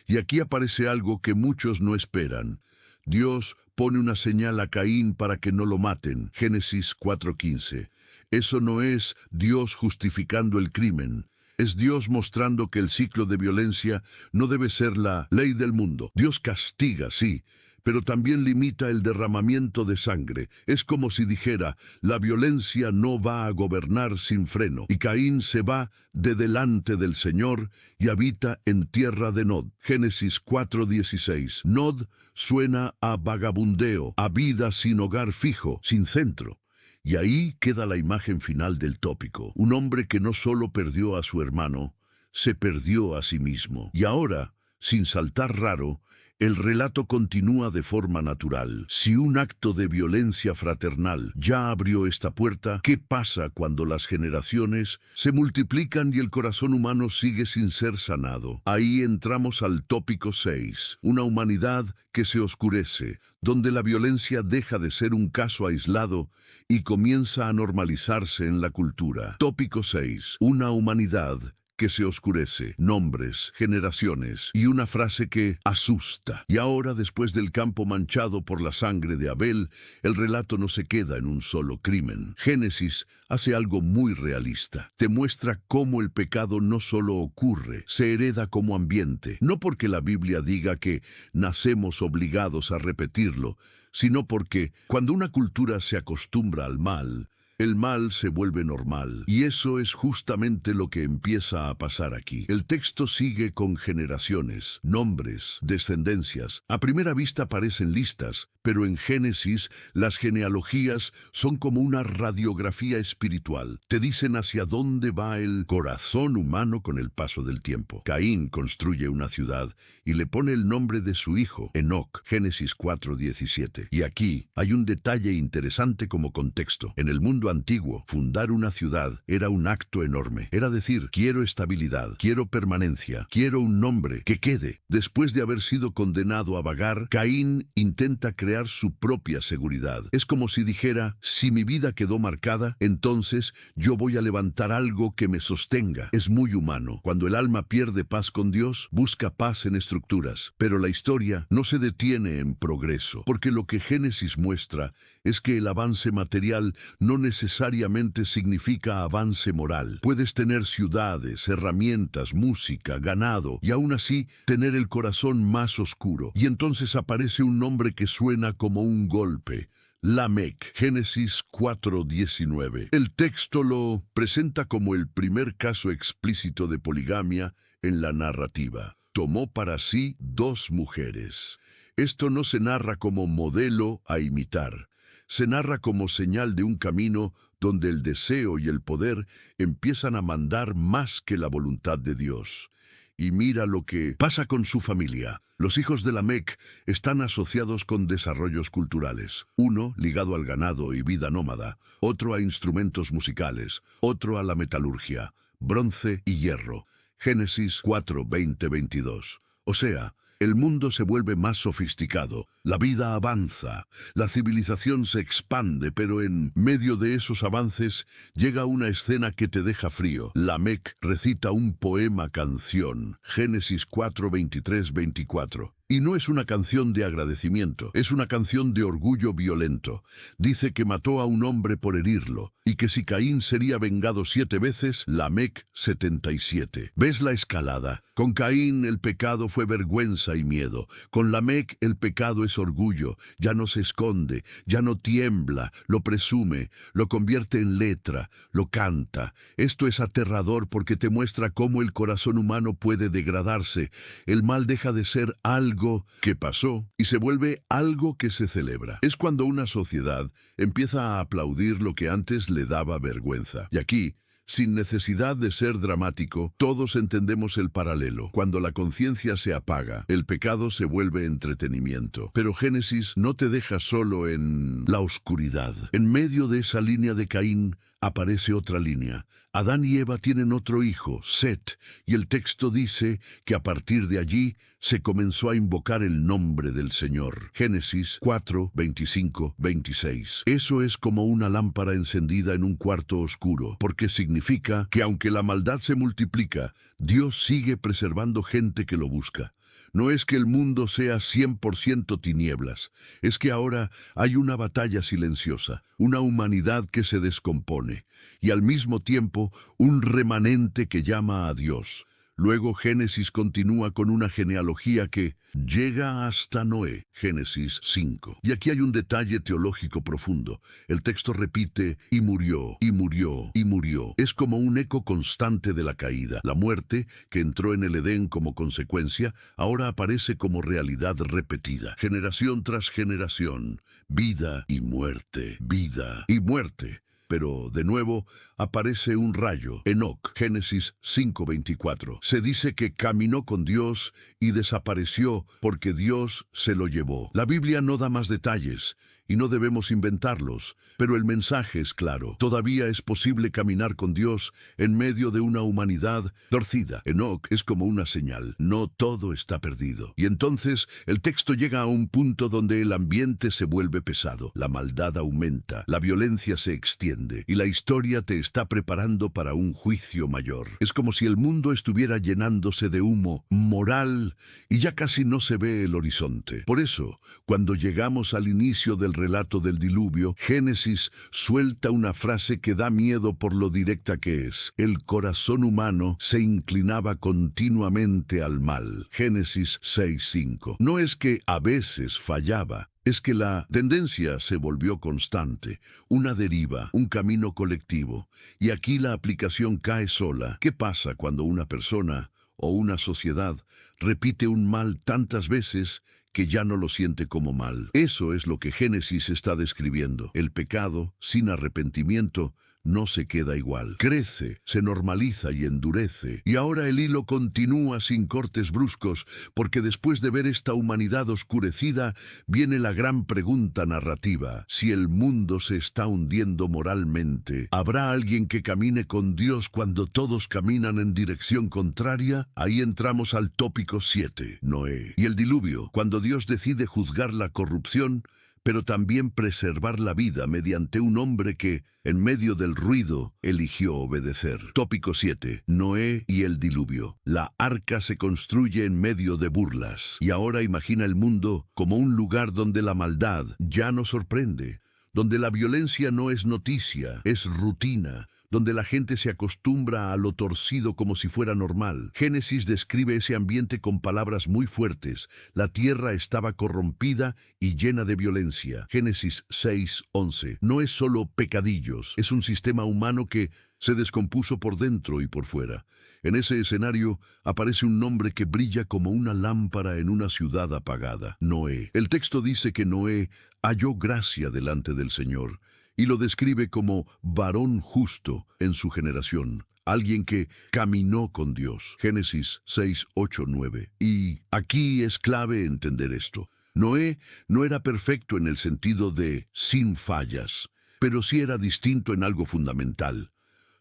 Y aquí aparece algo que muchos no esperan. Dios pone una señal a Caín para que no lo maten. Génesis 4:15. Eso no es Dios justificando el crimen. Es Dios mostrando que el ciclo de violencia no debe ser la ley del mundo. Dios castiga, sí, pero también limita el derramamiento de sangre. Es como si dijera, la violencia no va a gobernar sin freno. Y Caín se va de delante del Señor y habita en tierra de Nod. Génesis 4:16. Nod suena a vagabundeo, a vida sin hogar fijo, sin centro. Y ahí queda la imagen final del tópico. Un hombre que no solo perdió a su hermano, se perdió a sí mismo. Y ahora, sin saltar raro, el relato continúa de forma natural. Si un acto de violencia fraternal ya abrió esta puerta, ¿qué pasa cuando las generaciones se multiplican y el corazón humano sigue sin ser sanado? Ahí entramos al tópico 6, una humanidad que se oscurece, donde la violencia deja de ser un caso aislado y comienza a normalizarse en la cultura. Tópico 6, una humanidad que se oscurece, nombres, generaciones y una frase que asusta. Y ahora, después del campo manchado por la sangre de Abel, el relato no se queda en un solo crimen. Génesis hace algo muy realista. Te muestra cómo el pecado no solo ocurre, se hereda como ambiente. No porque la Biblia diga que nacemos obligados a repetirlo, sino porque cuando una cultura se acostumbra al mal, el mal se vuelve normal, y eso es justamente lo que empieza a pasar aquí. El texto sigue con generaciones, nombres, descendencias. A primera vista parecen listas, pero en Génesis las genealogías son como una radiografía espiritual. Te dicen hacia dónde va el corazón humano con el paso del tiempo. Caín construye una ciudad y le pone el nombre de su hijo, Enoc, Génesis 4:17. Y aquí hay un detalle interesante como contexto. En el mundo mundo antiguo, fundar una ciudad era un acto enorme. Era decir, quiero estabilidad, quiero permanencia, quiero un nombre que quede. Después de haber sido condenado a vagar, Caín intenta crear su propia seguridad. Es como si dijera, si mi vida quedó marcada, entonces yo voy a levantar algo que me sostenga. Es muy humano. Cuando el alma pierde paz con Dios, busca paz en estructuras. Pero la historia no se detiene en progreso, porque lo que Génesis muestra es que el avance material no necesariamente significa avance moral. Puedes tener ciudades, herramientas, música, ganado, y aún así tener el corazón más oscuro. Y entonces aparece un nombre que suena como un golpe. Lamec, Génesis 4:19. El texto lo presenta como el primer caso explícito de poligamia en la narrativa. Tomó para sí 2 mujeres. Esto no se narra como modelo a imitar. Se narra como señal de un camino donde el deseo y el poder empiezan a mandar más que la voluntad de Dios. Y mira lo que pasa con su familia. Los hijos de Lamec están asociados con desarrollos culturales. Uno ligado al ganado y vida nómada, otro a instrumentos musicales, otro a la metalurgia, bronce y hierro. Génesis 4:20-22. O sea, el mundo se vuelve más sofisticado, la vida avanza, la civilización se expande, pero en medio de esos avances llega una escena que te deja frío. Lamec recita un poema canción, Génesis 4:23-24. Y no es una canción de agradecimiento, es una canción de orgullo violento. Dice que mató a un hombre por herirlo, y que si Caín sería vengado 7 veces, Lamec 77. ¿Ves la escalada? Con Caín el pecado fue vergüenza y miedo. Con Lamec el pecado es orgullo, ya no se esconde, ya no tiembla, lo presume, lo convierte en letra, lo canta. Esto es aterrador porque te muestra cómo el corazón humano puede degradarse. El mal deja de ser algo que pasó y se vuelve algo que se celebra. Es cuando una sociedad empieza a aplaudir lo que antes le daba vergüenza. Y aquí, sin necesidad de ser dramático, todos entendemos el paralelo. Cuando la conciencia se apaga, el pecado se vuelve entretenimiento. Pero Génesis no te deja solo en la oscuridad. En medio de esa línea de Caín aparece otra línea. Adán y Eva tienen otro hijo, Set, y el texto dice que a partir de allí se comenzó a invocar el nombre del Señor. Génesis 4:25-26. Eso es como una lámpara encendida en un cuarto oscuro, porque significa que aunque la maldad se multiplica, Dios sigue preservando gente que lo busca. No es que el mundo sea 100% tinieblas, es que ahora hay una batalla silenciosa, una humanidad que se descompone, y al mismo tiempo un remanente que llama a Dios. Luego Génesis continúa con una genealogía que llega hasta Noé, Génesis 5. Y aquí hay un detalle teológico profundo. El texto repite, y murió, y murió, y murió. Es como un eco constante de la caída. La muerte, que entró en el Edén como consecuencia, ahora aparece como realidad repetida. Generación tras generación, vida y muerte, vida y muerte. Pero, de nuevo, aparece un rayo, Enoc, Génesis 5:24. Se dice que caminó con Dios y desapareció porque Dios se lo llevó. La Biblia no da más detalles y no debemos inventarlos, pero el mensaje es claro. Todavía es posible caminar con Dios en medio de una humanidad torcida. Enoc es como una señal. No todo está perdido. Y entonces el texto llega a un punto donde el ambiente se vuelve pesado. La maldad aumenta, la violencia se extiende y la historia te está preparando para un juicio mayor. Es como si el mundo estuviera llenándose de humo moral y ya casi no se ve el horizonte. Por eso, cuando llegamos al inicio del relato del diluvio, Génesis suelta una frase que da miedo por lo directa que es. El corazón humano se inclinaba continuamente al mal. Génesis 6:5. No es que a veces fallaba, es que la tendencia se volvió constante, una deriva, un camino colectivo. Y aquí la aplicación cae sola. ¿Qué pasa cuando una persona o una sociedad repite un mal tantas veces que ya no lo siente como mal? Eso es lo que Génesis está describiendo. El pecado, sin arrepentimiento, no se queda igual. Crece, se normaliza y endurece. Y ahora el hilo continúa sin cortes bruscos, porque después de ver esta humanidad oscurecida, viene la gran pregunta narrativa. Si el mundo se está hundiendo moralmente, ¿habrá alguien que camine con Dios cuando todos caminan en dirección contraria? Ahí entramos al tópico 7, Noé. Y el diluvio, cuando Dios decide juzgar la corrupción, pero también preservar la vida mediante un hombre que, en medio del ruido, eligió obedecer. Tópico 7. Noé y el diluvio. La arca se construye en medio de burlas. Y ahora imagina el mundo como un lugar donde la maldad ya no sorprende, donde la violencia no es noticia, es rutina, donde la gente se acostumbra a lo torcido como si fuera normal. Génesis describe ese ambiente con palabras muy fuertes. La tierra estaba corrompida y llena de violencia. Génesis 6:11. No es solo pecadillos, es un sistema humano que se descompuso por dentro y por fuera. En ese escenario aparece un nombre que brilla como una lámpara en una ciudad apagada: Noé. El texto dice que Noé halló gracia delante del Señor, y lo describe como varón justo en su generación, alguien que caminó con Dios. Génesis 6:8-9. Y aquí es clave entender esto. Noé no era perfecto en el sentido de sin fallas, pero sí era distinto en algo fundamental: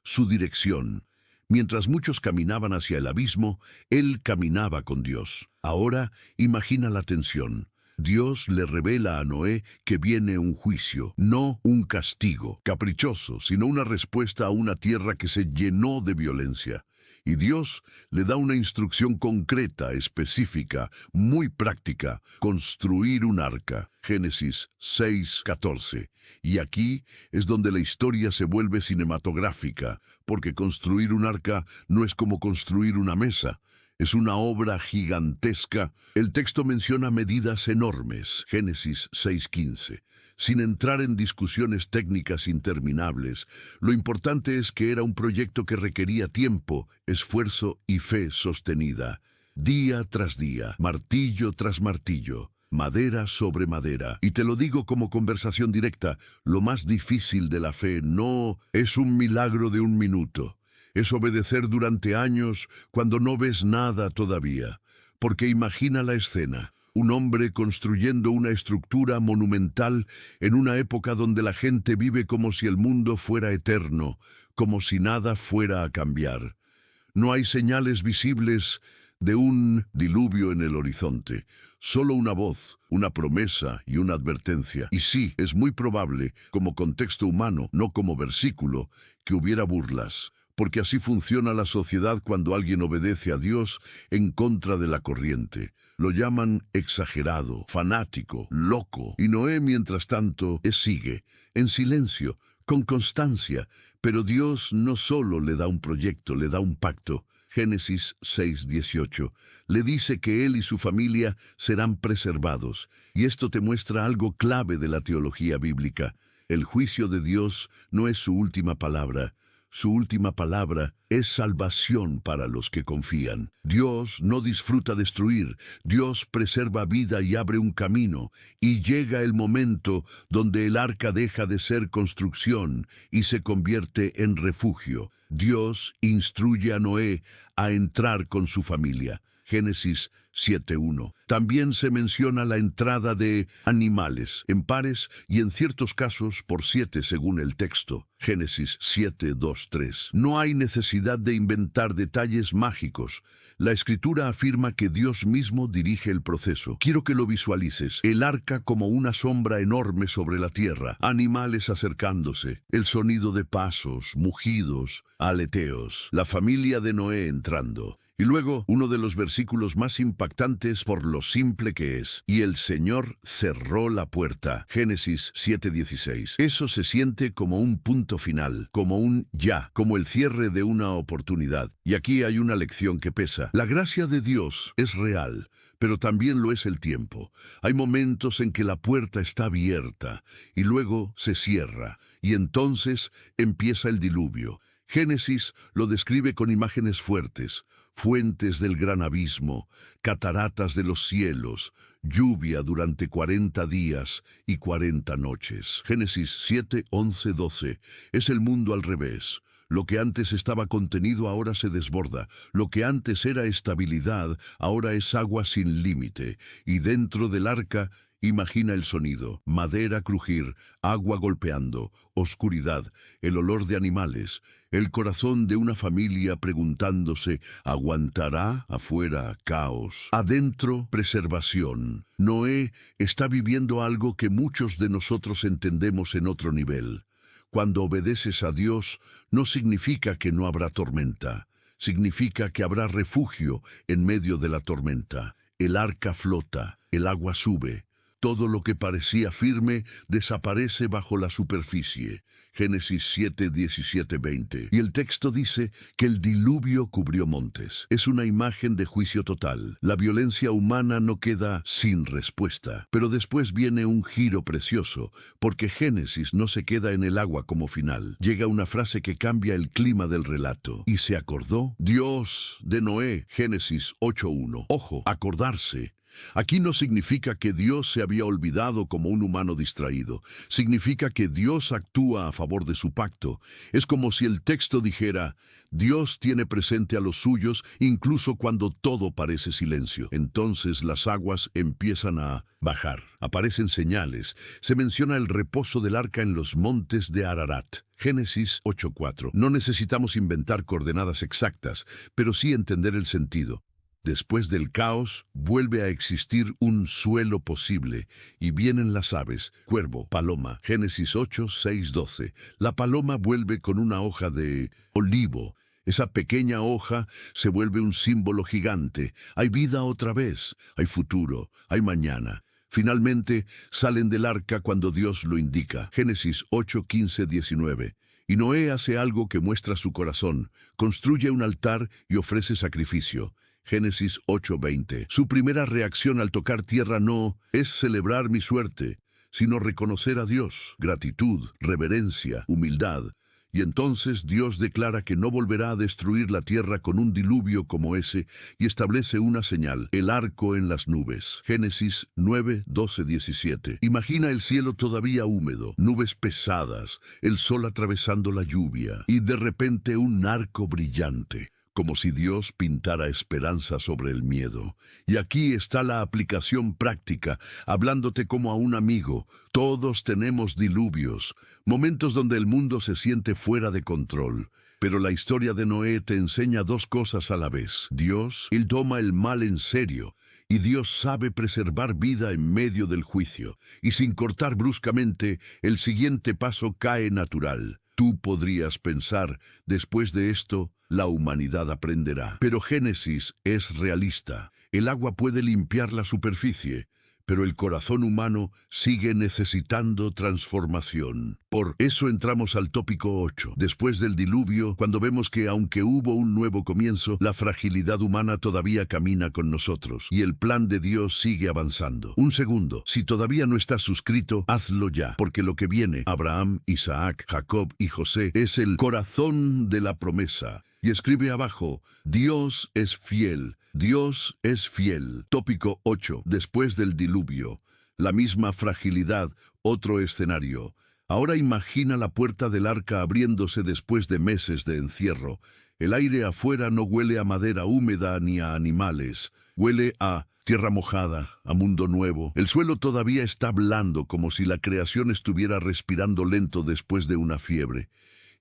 su dirección. Mientras muchos caminaban hacia el abismo, él caminaba con Dios. Ahora imagina la tensión. Dios le revela a Noé que viene un juicio, no un castigo caprichoso, sino una respuesta a una tierra que se llenó de violencia. Y Dios le da una instrucción concreta, específica, muy práctica: construir un arca. Génesis 6:14. Y aquí es donde la historia se vuelve cinematográfica, porque construir un arca no es como construir una mesa. Es una obra gigantesca. El texto menciona medidas enormes, Génesis 6:15. Sin entrar en discusiones técnicas interminables, lo importante es que era un proyecto que requería tiempo, esfuerzo y fe sostenida. Día tras día, martillo tras martillo, madera sobre madera. Y te lo digo como conversación directa, lo más difícil de la fe no es un milagro de un minuto. Es obedecer durante años cuando no ves nada todavía. Porque imagina la escena: un hombre construyendo una estructura monumental en una época donde la gente vive como si el mundo fuera eterno, como si nada fuera a cambiar. No hay señales visibles de un diluvio en el horizonte, solo una voz, una promesa y una advertencia. Y sí, es muy probable, como contexto humano, no como versículo, que hubiera burlas, porque así funciona la sociedad cuando alguien obedece a Dios en contra de la corriente. Lo llaman exagerado, fanático, loco. Y Noé, mientras tanto, sigue, en silencio, con constancia. Pero Dios no solo le da un proyecto, le da un pacto. Génesis 6:18. Le dice que él y su familia serán preservados. Y esto te muestra algo clave de la teología bíblica. El juicio de Dios no es su última palabra. Su última palabra es salvación para los que confían. Dios no disfruta destruir, Dios preserva vida y abre un camino, y llega el momento donde el arca deja de ser construcción y se convierte en refugio. Dios instruye a Noé a entrar con su familia. Génesis 7:1. También se menciona la entrada de animales, en pares y en ciertos casos por 7 según el texto. Génesis 7:2-3. No hay necesidad de inventar detalles mágicos. La Escritura afirma que Dios mismo dirige el proceso. Quiero que lo visualices. El arca como una sombra enorme sobre la tierra, animales acercándose, el sonido de pasos, mugidos, aleteos, la familia de Noé entrando. Y luego, uno de los versículos más impactantes por lo simple que es: y el Señor cerró la puerta. Génesis 7:16. Eso se siente como un punto final, como un ya, como el cierre de una oportunidad. Y aquí hay una lección que pesa. La gracia de Dios es real, pero también lo es el tiempo. Hay momentos en que la puerta está abierta, y luego se cierra, y entonces empieza el diluvio. Génesis lo describe con imágenes fuertes: fuentes del gran abismo, cataratas de los cielos, lluvia durante 40 días y 40 noches. Génesis 7, 11, 12. Es el mundo al revés. Lo que antes estaba contenido ahora se desborda. Lo que antes era estabilidad, ahora es agua sin límite. Y dentro del arca, imagina el sonido: madera crujir, agua golpeando, oscuridad, el olor de animales, el corazón de una familia preguntándose: ¿aguantará? Afuera, caos. Adentro, preservación. Noé está viviendo algo que muchos de nosotros entendemos en otro nivel. Cuando obedeces a Dios, no significa que no habrá tormenta. Significa que habrá refugio en medio de la tormenta. El arca flota, el agua sube. Todo lo que parecía firme desaparece bajo la superficie. Génesis 7, 17, 20. Y el texto dice que el diluvio cubrió montes. Es una imagen de juicio total. La violencia humana no queda sin respuesta. Pero después viene un giro precioso, porque Génesis no se queda en el agua como final. Llega una frase que cambia el clima del relato. Y se acordó Dios de Noé. Génesis 8:1. Ojo, acordarse. Aquí no significa que Dios se había olvidado como un humano distraído. Significa que Dios actúa a favor de su pacto. Es como si el texto dijera: Dios tiene presente a los suyos incluso cuando todo parece silencio. Entonces las aguas empiezan a bajar. Aparecen señales. Se menciona el reposo del arca en los montes de Ararat. Génesis 8:4. No necesitamos inventar coordenadas exactas, pero sí entender el sentido. Después del caos, vuelve a existir un suelo posible, y vienen las aves, cuervo, paloma. Génesis 8, 6, 12. La paloma vuelve con una hoja de olivo. Esa pequeña hoja se vuelve un símbolo gigante. Hay vida otra vez, hay futuro, hay mañana. Finalmente, salen del arca cuando Dios lo indica. Génesis 8, 15, 19. Y Noé hace algo que muestra su corazón. Construye un altar y ofrece sacrificio. Génesis 8:20. Su primera reacción al tocar tierra no es celebrar mi suerte, sino reconocer a Dios, gratitud, reverencia, humildad. Y entonces Dios declara que no volverá a destruir la tierra con un diluvio como ese y establece una señal: el arco en las nubes. Génesis 9, 12, 17. Imagina el cielo todavía húmedo, nubes pesadas, el sol atravesando la lluvia y de repente un arco brillante, como si Dios pintara esperanza sobre el miedo. Y aquí está la aplicación práctica, hablándote como a un amigo. Todos tenemos diluvios, momentos donde el mundo se siente fuera de control. Pero la historia de Noé te enseña dos cosas a la vez. Dios, Él toma el mal en serio, y Dios sabe preservar vida en medio del juicio. Y sin cortar bruscamente, el siguiente paso cae natural. Tú podrías pensar: después de esto, la humanidad aprenderá. Pero Génesis es realista. El agua puede limpiar la superficie, pero el corazón humano sigue necesitando transformación. Por eso entramos al tópico 8. Después del diluvio, cuando vemos que aunque hubo un nuevo comienzo, la fragilidad humana todavía camina con nosotros, y el plan de Dios sigue avanzando. Un segundo, si todavía no estás suscrito, hazlo ya, porque lo que viene, Abraham, Isaac, Jacob y José, es el corazón de la promesa. Y escribe abajo: Dios es fiel, Dios es fiel. Tópico 8. Después del diluvio, la misma fragilidad, otro escenario. Ahora imagina la puerta del arca abriéndose después de meses de encierro. El aire afuera no huele a madera húmeda ni a animales. Huele a tierra mojada, a mundo nuevo. El suelo todavía está blando, como si la creación estuviera respirando lento después de una fiebre.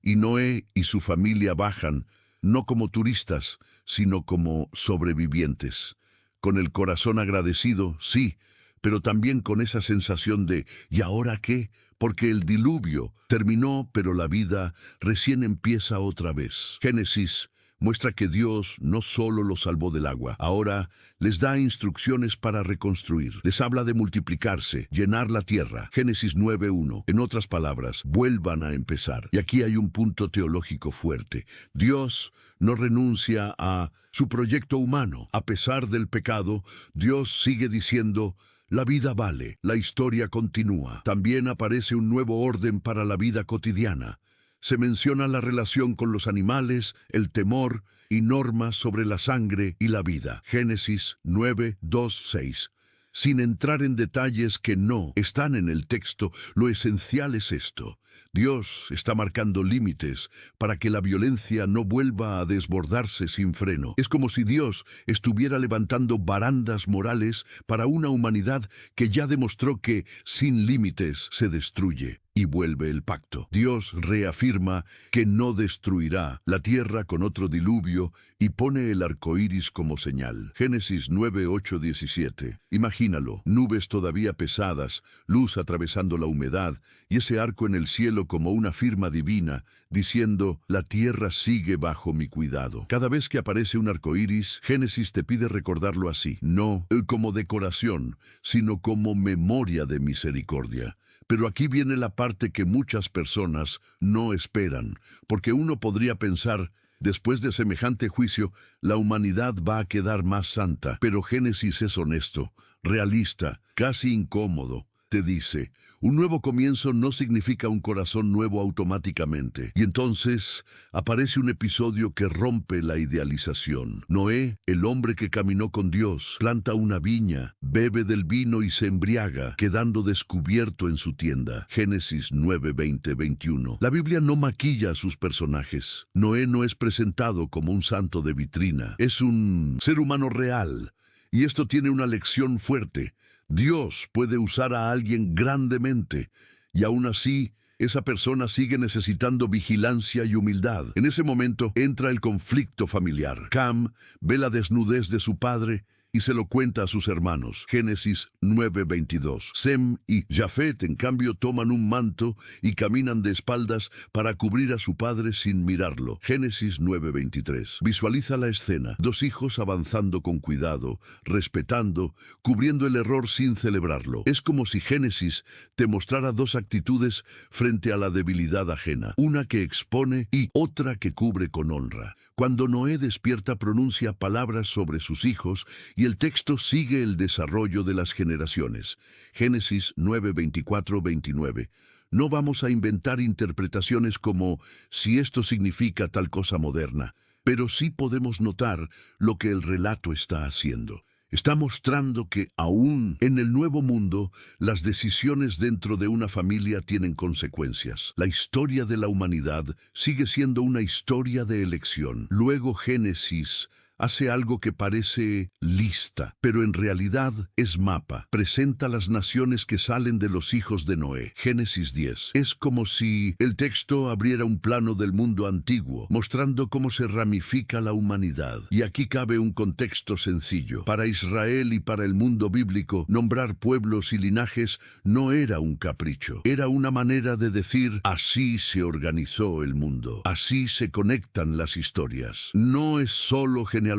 Y Noé y su familia bajan, no como turistas, sino como sobrevivientes. Con el corazón agradecido, sí, pero también con esa sensación de ¿y ahora qué? Porque el diluvio terminó, pero la vida recién empieza otra vez. Génesis muestra que Dios no solo los salvó del agua, ahora les da instrucciones para reconstruir. Les habla de multiplicarse, llenar la tierra. Génesis 9:1. En otras palabras, vuelvan a empezar. Y aquí hay un punto teológico fuerte. Dios no renuncia a su proyecto humano. A pesar del pecado, Dios sigue diciendo: la vida vale, la historia continúa. También aparece un nuevo orden para la vida cotidiana. Se menciona la relación con los animales, el temor y normas sobre la sangre y la vida. Génesis 9, 2, 6. Sin entrar en detalles que no están en el texto, lo esencial es esto. Dios está marcando límites para que la violencia no vuelva a desbordarse sin freno. Es como si Dios estuviera levantando barandas morales para una humanidad que ya demostró que sin límites se destruye. Y vuelve el pacto. Dios reafirma que no destruirá la tierra con otro diluvio y pone el arco iris como señal. Génesis 9, 8, 17. Imagínalo, nubes todavía pesadas, luz atravesando la humedad y ese arco en el cielo como una firma divina, diciendo, la tierra sigue bajo mi cuidado. Cada vez que aparece un arco iris, Génesis te pide recordarlo así, no como decoración, sino como memoria de misericordia. Pero aquí viene la parte que muchas personas no esperan, porque uno podría pensar, después de semejante juicio, la humanidad va a quedar más santa. Pero Génesis es honesto, realista, casi incómodo. Te dice, un nuevo comienzo no significa un corazón nuevo automáticamente. Y entonces aparece un episodio que rompe la idealización. Noé, el hombre que caminó con Dios, planta una viña, bebe del vino y se embriaga, quedando descubierto en su tienda. Génesis 9, 20, 21. La Biblia no maquilla a sus personajes. Noé no es presentado como un santo de vitrina. Es un ser humano real. Y esto tiene una lección fuerte. Dios puede usar a alguien grandemente, y aún así, esa persona sigue necesitando vigilancia y humildad. En ese momento entra el conflicto familiar. Cam ve la desnudez de su padre y se lo cuenta a sus hermanos. Génesis 9:22. Sem y Jafet, en cambio, toman un manto y caminan de espaldas para cubrir a su padre sin mirarlo. Génesis 9:23. Visualiza la escena. Dos hijos avanzando con cuidado, respetando, cubriendo el error sin celebrarlo. Es como si Génesis te mostrara dos actitudes frente a la debilidad ajena. Una que expone y otra que cubre con honra. Cuando Noé despierta, pronuncia palabras sobre sus hijos y el texto sigue el desarrollo de las generaciones. Génesis 9, 24, 29. No vamos a inventar interpretaciones como si esto significa tal cosa moderna, pero sí podemos notar lo que el relato está haciendo. Está mostrando que aún en el nuevo mundo, las decisiones dentro de una familia tienen consecuencias. La historia de la humanidad sigue siendo una historia de elección. Luego Génesis hace algo que parece lista, pero en realidad es mapa. Presenta las naciones que salen de los hijos de Noé. Génesis 10. Es como si el texto abriera un plano del mundo antiguo, mostrando cómo se ramifica la humanidad. Y aquí cabe un contexto sencillo. Para Israel y para el mundo bíblico, nombrar pueblos y linajes no era un capricho. Era una manera de decir, así se organizó el mundo. Así se conectan las historias. No es solo genealogía,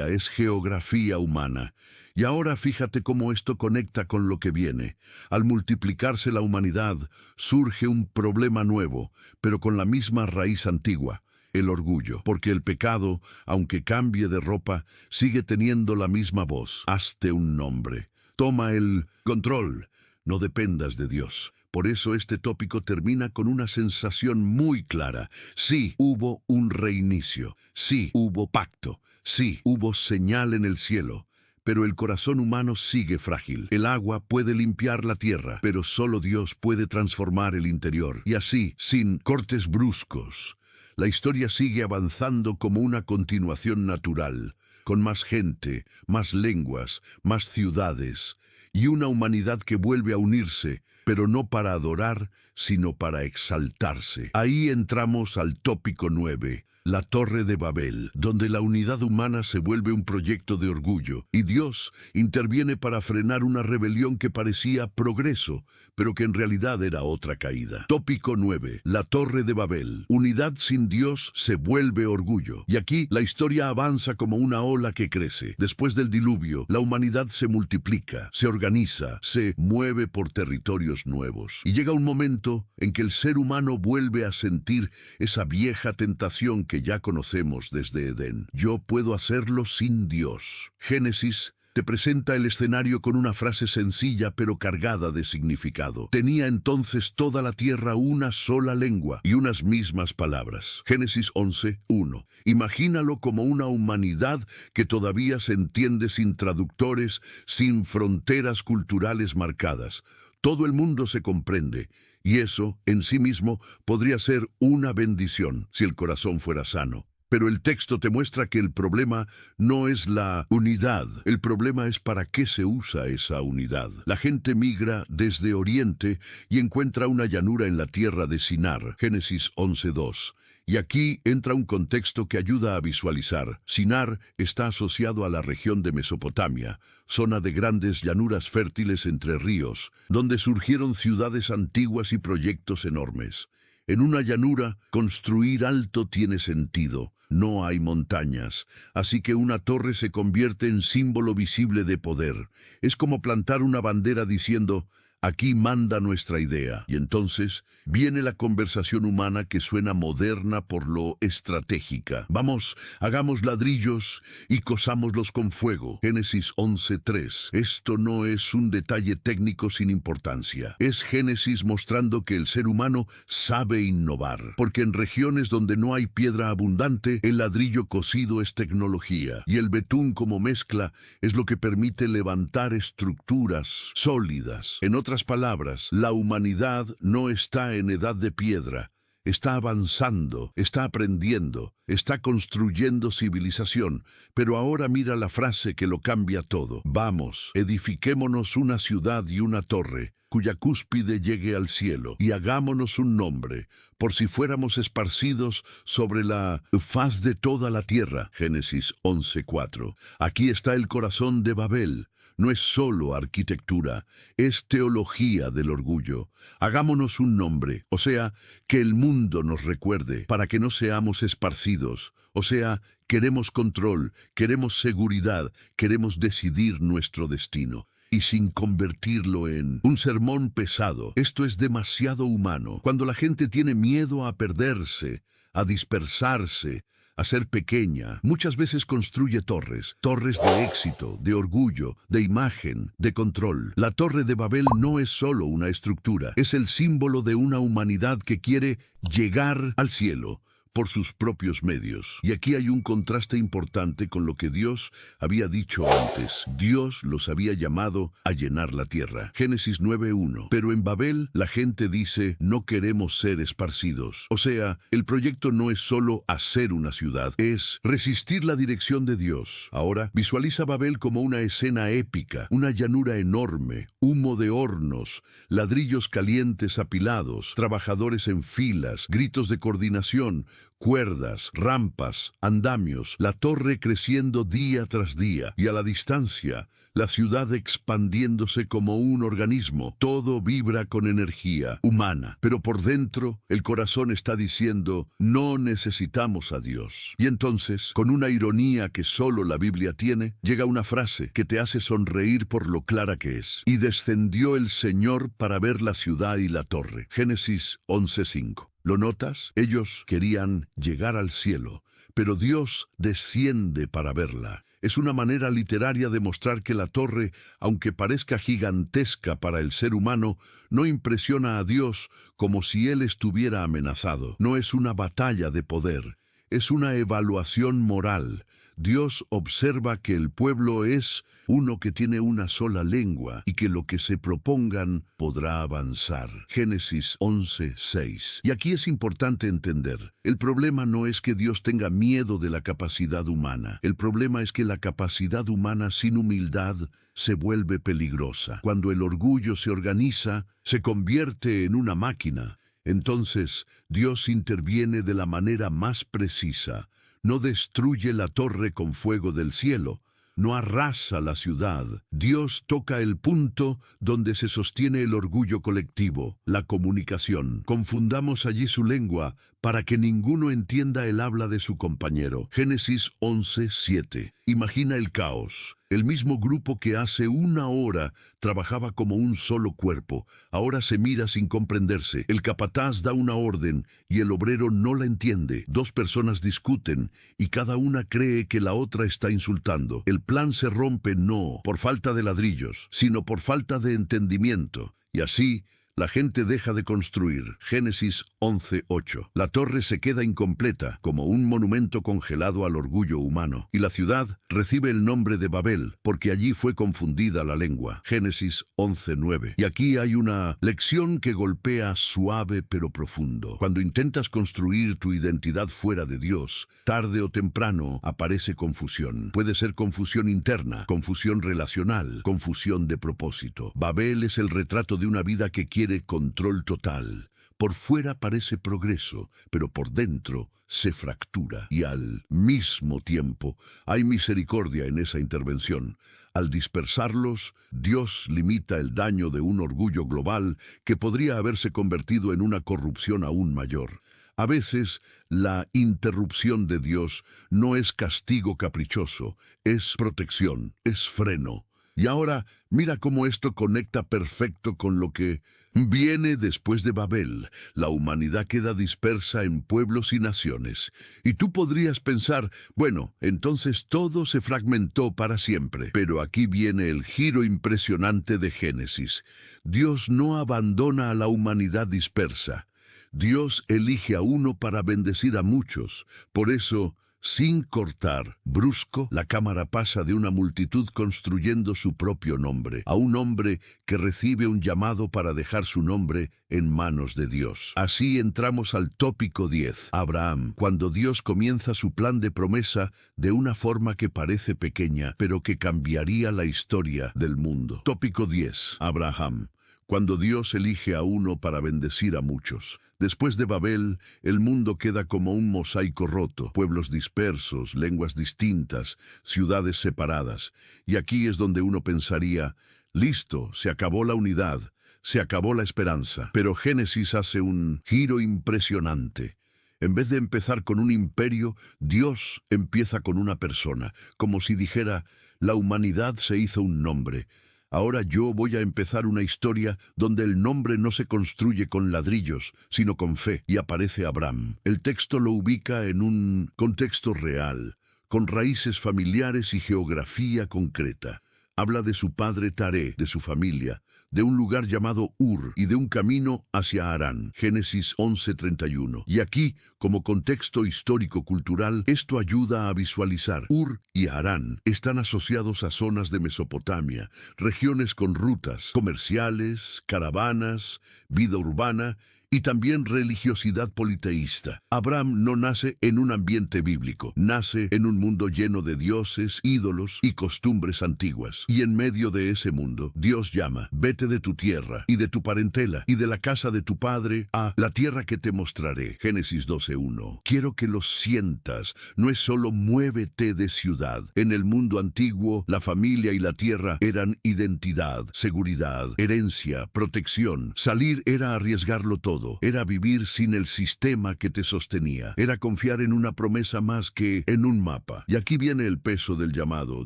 es geografía humana. Y ahora fíjate cómo esto conecta con lo que viene. Al multiplicarse la humanidad, surge un problema nuevo, pero con la misma raíz antigua, el orgullo. Porque el pecado, aunque cambie de ropa, sigue teniendo la misma voz. Hazte un nombre. Toma el control. No dependas de Dios. Por eso este tópico termina con una sensación muy clara. Sí, hubo un reinicio. Sí, hubo pacto. Sí, hubo señal en el cielo. Pero el corazón humano sigue frágil. El agua puede limpiar la tierra, pero solo Dios puede transformar el interior. Y así, sin cortes bruscos, la historia sigue avanzando como una continuación natural, con más gente, más lenguas, más ciudades, y una humanidad que vuelve a unirse, pero no para adorar, sino para exaltarse. Ahí entramos al tópico 9. La Torre de Babel, donde la unidad humana se vuelve un proyecto de orgullo, y Dios interviene para frenar una rebelión que parecía progreso, pero que en realidad era otra caída. Tópico 9. La Torre de Babel. Unidad sin Dios se vuelve orgullo. Y aquí la historia avanza como una ola que crece. Después del diluvio, la humanidad se multiplica, se organiza, se mueve por territorios nuevos. Y llega un momento en que el ser humano vuelve a sentir esa vieja tentación que ya conocemos desde Edén. Yo puedo hacerlo sin Dios. Génesis te presenta el escenario con una frase sencilla pero cargada de significado. Tenía entonces toda la tierra una sola lengua y unas mismas palabras. Génesis 11:1. Imagínalo como una humanidad que todavía se entiende sin traductores, sin fronteras culturales marcadas. Todo el mundo se comprende, y eso, en sí mismo, podría ser una bendición si el corazón fuera sano. Pero el texto te muestra que el problema no es la unidad, el problema es para qué se usa esa unidad. La gente migra desde Oriente y encuentra una llanura en la tierra de Sinar, Génesis 11:2. Y aquí entra un contexto que ayuda a visualizar. Sinar está asociado a la región de Mesopotamia, zona de grandes llanuras fértiles entre ríos, donde surgieron ciudades antiguas y proyectos enormes. En una llanura, construir alto tiene sentido. No hay montañas, así que una torre se convierte en símbolo visible de poder. Es como plantar una bandera diciendo: aquí manda nuestra idea. Y entonces viene la conversación humana que suena moderna por lo estratégica. Vamos, hagamos ladrillos y cosámoslos con fuego. Génesis 11:3. Esto no es un detalle técnico sin importancia. Es Génesis mostrando que el ser humano sabe innovar. Porque en regiones donde no hay piedra abundante, el ladrillo cocido es tecnología. Y el betún como mezcla es lo que permite levantar estructuras sólidas. En otras palabras, la humanidad no está en edad de piedra, está avanzando, está aprendiendo, está construyendo civilización, pero ahora mira la frase que lo cambia todo. Vamos, edifiquémonos una ciudad y una torre, cuya cúspide llegue al cielo, y hagámonos un nombre, por si fuéramos esparcidos sobre la faz de toda la tierra. Génesis 11:4. Aquí está el corazón de Babel. No es solo arquitectura, es teología del orgullo. Hagámonos un nombre, o sea, que el mundo nos recuerde, para que no seamos esparcidos. O sea, queremos control, queremos seguridad, queremos decidir nuestro destino. Y sin convertirlo en un sermón pesado. Esto es demasiado humano. Cuando la gente tiene miedo a perderse, a dispersarse, a ser pequeña, muchas veces construye torres de éxito, de orgullo, de imagen, de control. La Torre de Babel no es solo una estructura, es el símbolo de una humanidad que quiere llegar al cielo por sus propios medios. Y aquí hay un contraste importante con lo que Dios había dicho antes. Dios los había llamado a llenar la tierra. Génesis 9:1. Pero en Babel la gente dice: no queremos ser esparcidos. O sea, el proyecto no es solo hacer una ciudad, es resistir la dirección de Dios. Ahora, visualiza Babel como una escena épica, una llanura enorme, humo de hornos, ladrillos calientes apilados, trabajadores en filas, gritos de coordinación, cuerdas, rampas, andamios, la torre creciendo día tras día, y a la distancia, la ciudad expandiéndose como un organismo. Todo vibra con energía humana, pero por dentro el corazón está diciendo: no necesitamos a Dios. Y entonces, con una ironía que solo la Biblia tiene, llega una frase que te hace sonreír por lo clara que es: y descendió el Señor para ver la ciudad y la torre. Génesis 11:5. ¿Lo notas? Ellos querían llegar al cielo, pero Dios desciende para verla. Es una manera literaria de mostrar que la torre, aunque parezca gigantesca para el ser humano, no impresiona a Dios como si Él estuviera amenazado. No es una batalla de poder, es una evaluación moral. Dios observa que el pueblo es uno que tiene una sola lengua y que lo que se propongan podrá avanzar. Génesis 11:6. Y aquí es importante entender, el problema no es que Dios tenga miedo de la capacidad humana. El problema es que la capacidad humana sin humildad se vuelve peligrosa. Cuando el orgullo se organiza, se convierte en una máquina. Entonces, Dios interviene de la manera más precisa. No destruye la torre con fuego del cielo, no arrasa la ciudad. Dios toca el punto donde se sostiene el orgullo colectivo, la comunicación. Confundamos allí su lengua para que ninguno entienda el habla de su compañero. Génesis 11:7. Imagina el caos. El mismo grupo que hace una hora trabajaba como un solo cuerpo, ahora se mira sin comprenderse. El capataz da una orden y el obrero no la entiende. Dos personas discuten y cada una cree que la otra está insultando. El plan se rompe no por falta de ladrillos, sino por falta de entendimiento. Y así, la gente deja de construir. Génesis 11:8. La torre se queda incompleta, como un monumento congelado al orgullo humano. Y la ciudad recibe el nombre de Babel, porque allí fue confundida la lengua. Génesis 11:9. Y aquí hay una lección que golpea suave pero profundo. Cuando intentas construir tu identidad fuera de Dios, tarde o temprano aparece confusión. Puede ser confusión interna, confusión relacional, confusión de propósito. Babel es el retrato de una vida que quiere control total. Por fuera parece progreso, pero por dentro se fractura. Y al mismo tiempo hay misericordia en esa intervención. Al dispersarlos, Dios limita el daño de un orgullo global que podría haberse convertido en una corrupción aún mayor. A veces, la interrupción de Dios no es castigo caprichoso, es protección, es freno. Y ahora, mira cómo esto conecta perfecto con lo que viene después de Babel. La humanidad queda dispersa en pueblos y naciones. Y tú podrías pensar, bueno, entonces todo se fragmentó para siempre. Pero aquí viene el giro impresionante de Génesis. Dios no abandona a la humanidad dispersa. Dios elige a uno para bendecir a muchos. Por eso, sin cortar, brusco, la cámara pasa de una multitud construyendo su propio nombre a un hombre que recibe un llamado para dejar su nombre en manos de Dios. Así entramos al tópico 10. Abraham, cuando Dios comienza su plan de promesa de una forma que parece pequeña, pero que cambiaría la historia del mundo. Tópico 10. Abraham, cuando Dios elige a uno para bendecir a muchos. Después de Babel, el mundo queda como un mosaico roto, pueblos dispersos, lenguas distintas, ciudades separadas. Y aquí es donde uno pensaría, listo, se acabó la unidad, se acabó la esperanza. Pero Génesis hace un giro impresionante. En vez de empezar con un imperio, Dios empieza con una persona, como si dijera, la humanidad se hizo un nombre. Ahora yo voy a empezar una historia donde el nombre no se construye con ladrillos, sino con fe, y aparece Abraham. El texto lo ubica en un contexto real, con raíces familiares y geografía concreta. Habla de su padre Taré, de su familia, de un lugar llamado Ur y de un camino hacia Harán. Génesis 11:31. Y aquí, como contexto histórico-cultural, esto ayuda a visualizar. Ur y Harán están asociados a zonas de Mesopotamia, regiones con rutas comerciales, caravanas, vida urbana y también religiosidad politeísta. Abraham no nace en un ambiente bíblico, nace en un mundo lleno de dioses, ídolos y costumbres antiguas. Y en medio de ese mundo, Dios llama, vete de tu tierra y de tu parentela y de la casa de tu padre a la tierra que te mostraré. Génesis 12:1. Quiero que lo sientas, no es solo muévete de ciudad. En el mundo antiguo, la familia y la tierra eran identidad, seguridad, herencia, protección. Salir era arriesgarlo todo. Era vivir sin el sistema que te sostenía. Era confiar en una promesa más que en un mapa. Y aquí viene el peso del llamado.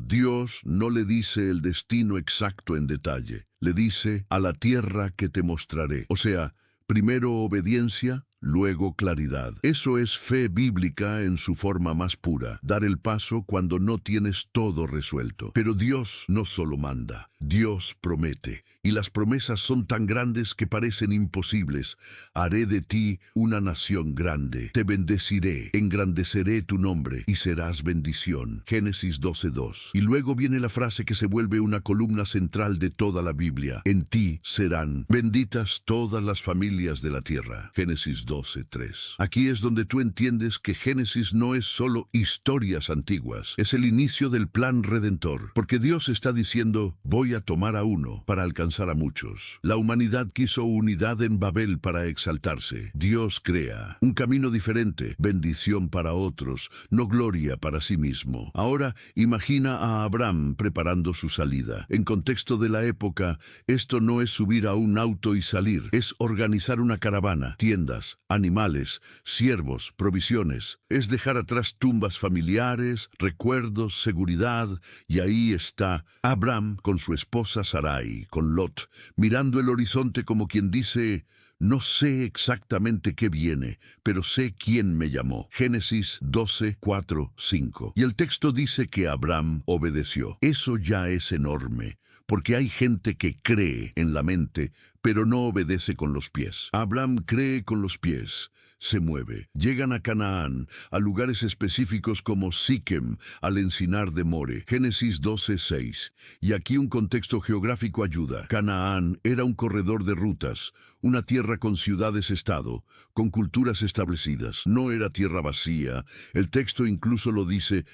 Dios no le dice el destino exacto en detalle. Le dice, a la tierra que te mostraré. O sea, primero obediencia, luego claridad. Eso es fe bíblica en su forma más pura. Dar el paso cuando no tienes todo resuelto. Pero Dios no solo manda, Dios promete. Y las promesas son tan grandes que parecen imposibles. Haré de ti una nación grande. Te bendeciré, engrandeceré tu nombre y serás bendición. Génesis 12:2. Y luego viene la frase que se vuelve una columna central de toda la Biblia. En ti serán benditas todas las familias de la tierra. Génesis 12:3. Aquí es donde tú entiendes que Génesis no es solo historias antiguas. Es el inicio del plan redentor. Porque Dios está diciendo, voy historia tomar a uno para alcanzar a muchos. La humanidad quiso unidad en Babel para exaltarse. Dios crea un camino diferente, bendición para otros, no gloria para sí mismo. Ahora imagina a Abraham preparando su salida. En contexto de la época, esto no es subir a un auto y salir, es organizar una caravana, tiendas, animales, siervos, provisiones. Es dejar atrás tumbas familiares, recuerdos, seguridad, y ahí está Abraham con su esposa Sarai, con Lot, mirando el horizonte como quien dice: no sé exactamente qué viene, pero sé quién me llamó. Génesis 12, 4, 5. Y el texto dice que Abraham obedeció. Eso ya es enorme, porque hay gente que cree en la mente, pero no obedece con los pies. Abraham cree con los pies. Se mueve. Llegan a Canaán, a lugares específicos como Siquem, al encinar de More. Génesis 12, 6. Y aquí un contexto geográfico ayuda. Canaán era un corredor de rutas, una tierra con ciudades-estado, con culturas establecidas. No era tierra vacía. El texto incluso lo dice: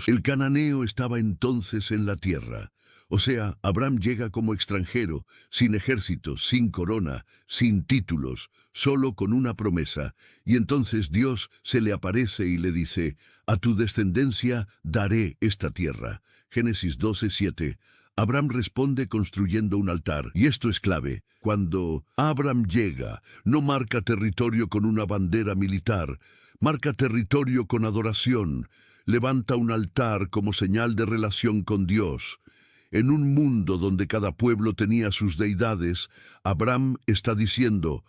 el cananeo estaba entonces en la tierra. O sea, Abraham llega como extranjero, sin ejército, sin corona, sin títulos, solo con una promesa. Y entonces Dios se le aparece y le dice: a tu descendencia daré esta tierra. Génesis 12, 7. Abraham responde construyendo un altar. Y esto es clave. Cuando Abraham llega, no marca territorio con una bandera militar, marca territorio con adoración. Levanta un altar como señal de relación con Dios. En un mundo donde cada pueblo tenía sus deidades, Abraham está diciendo: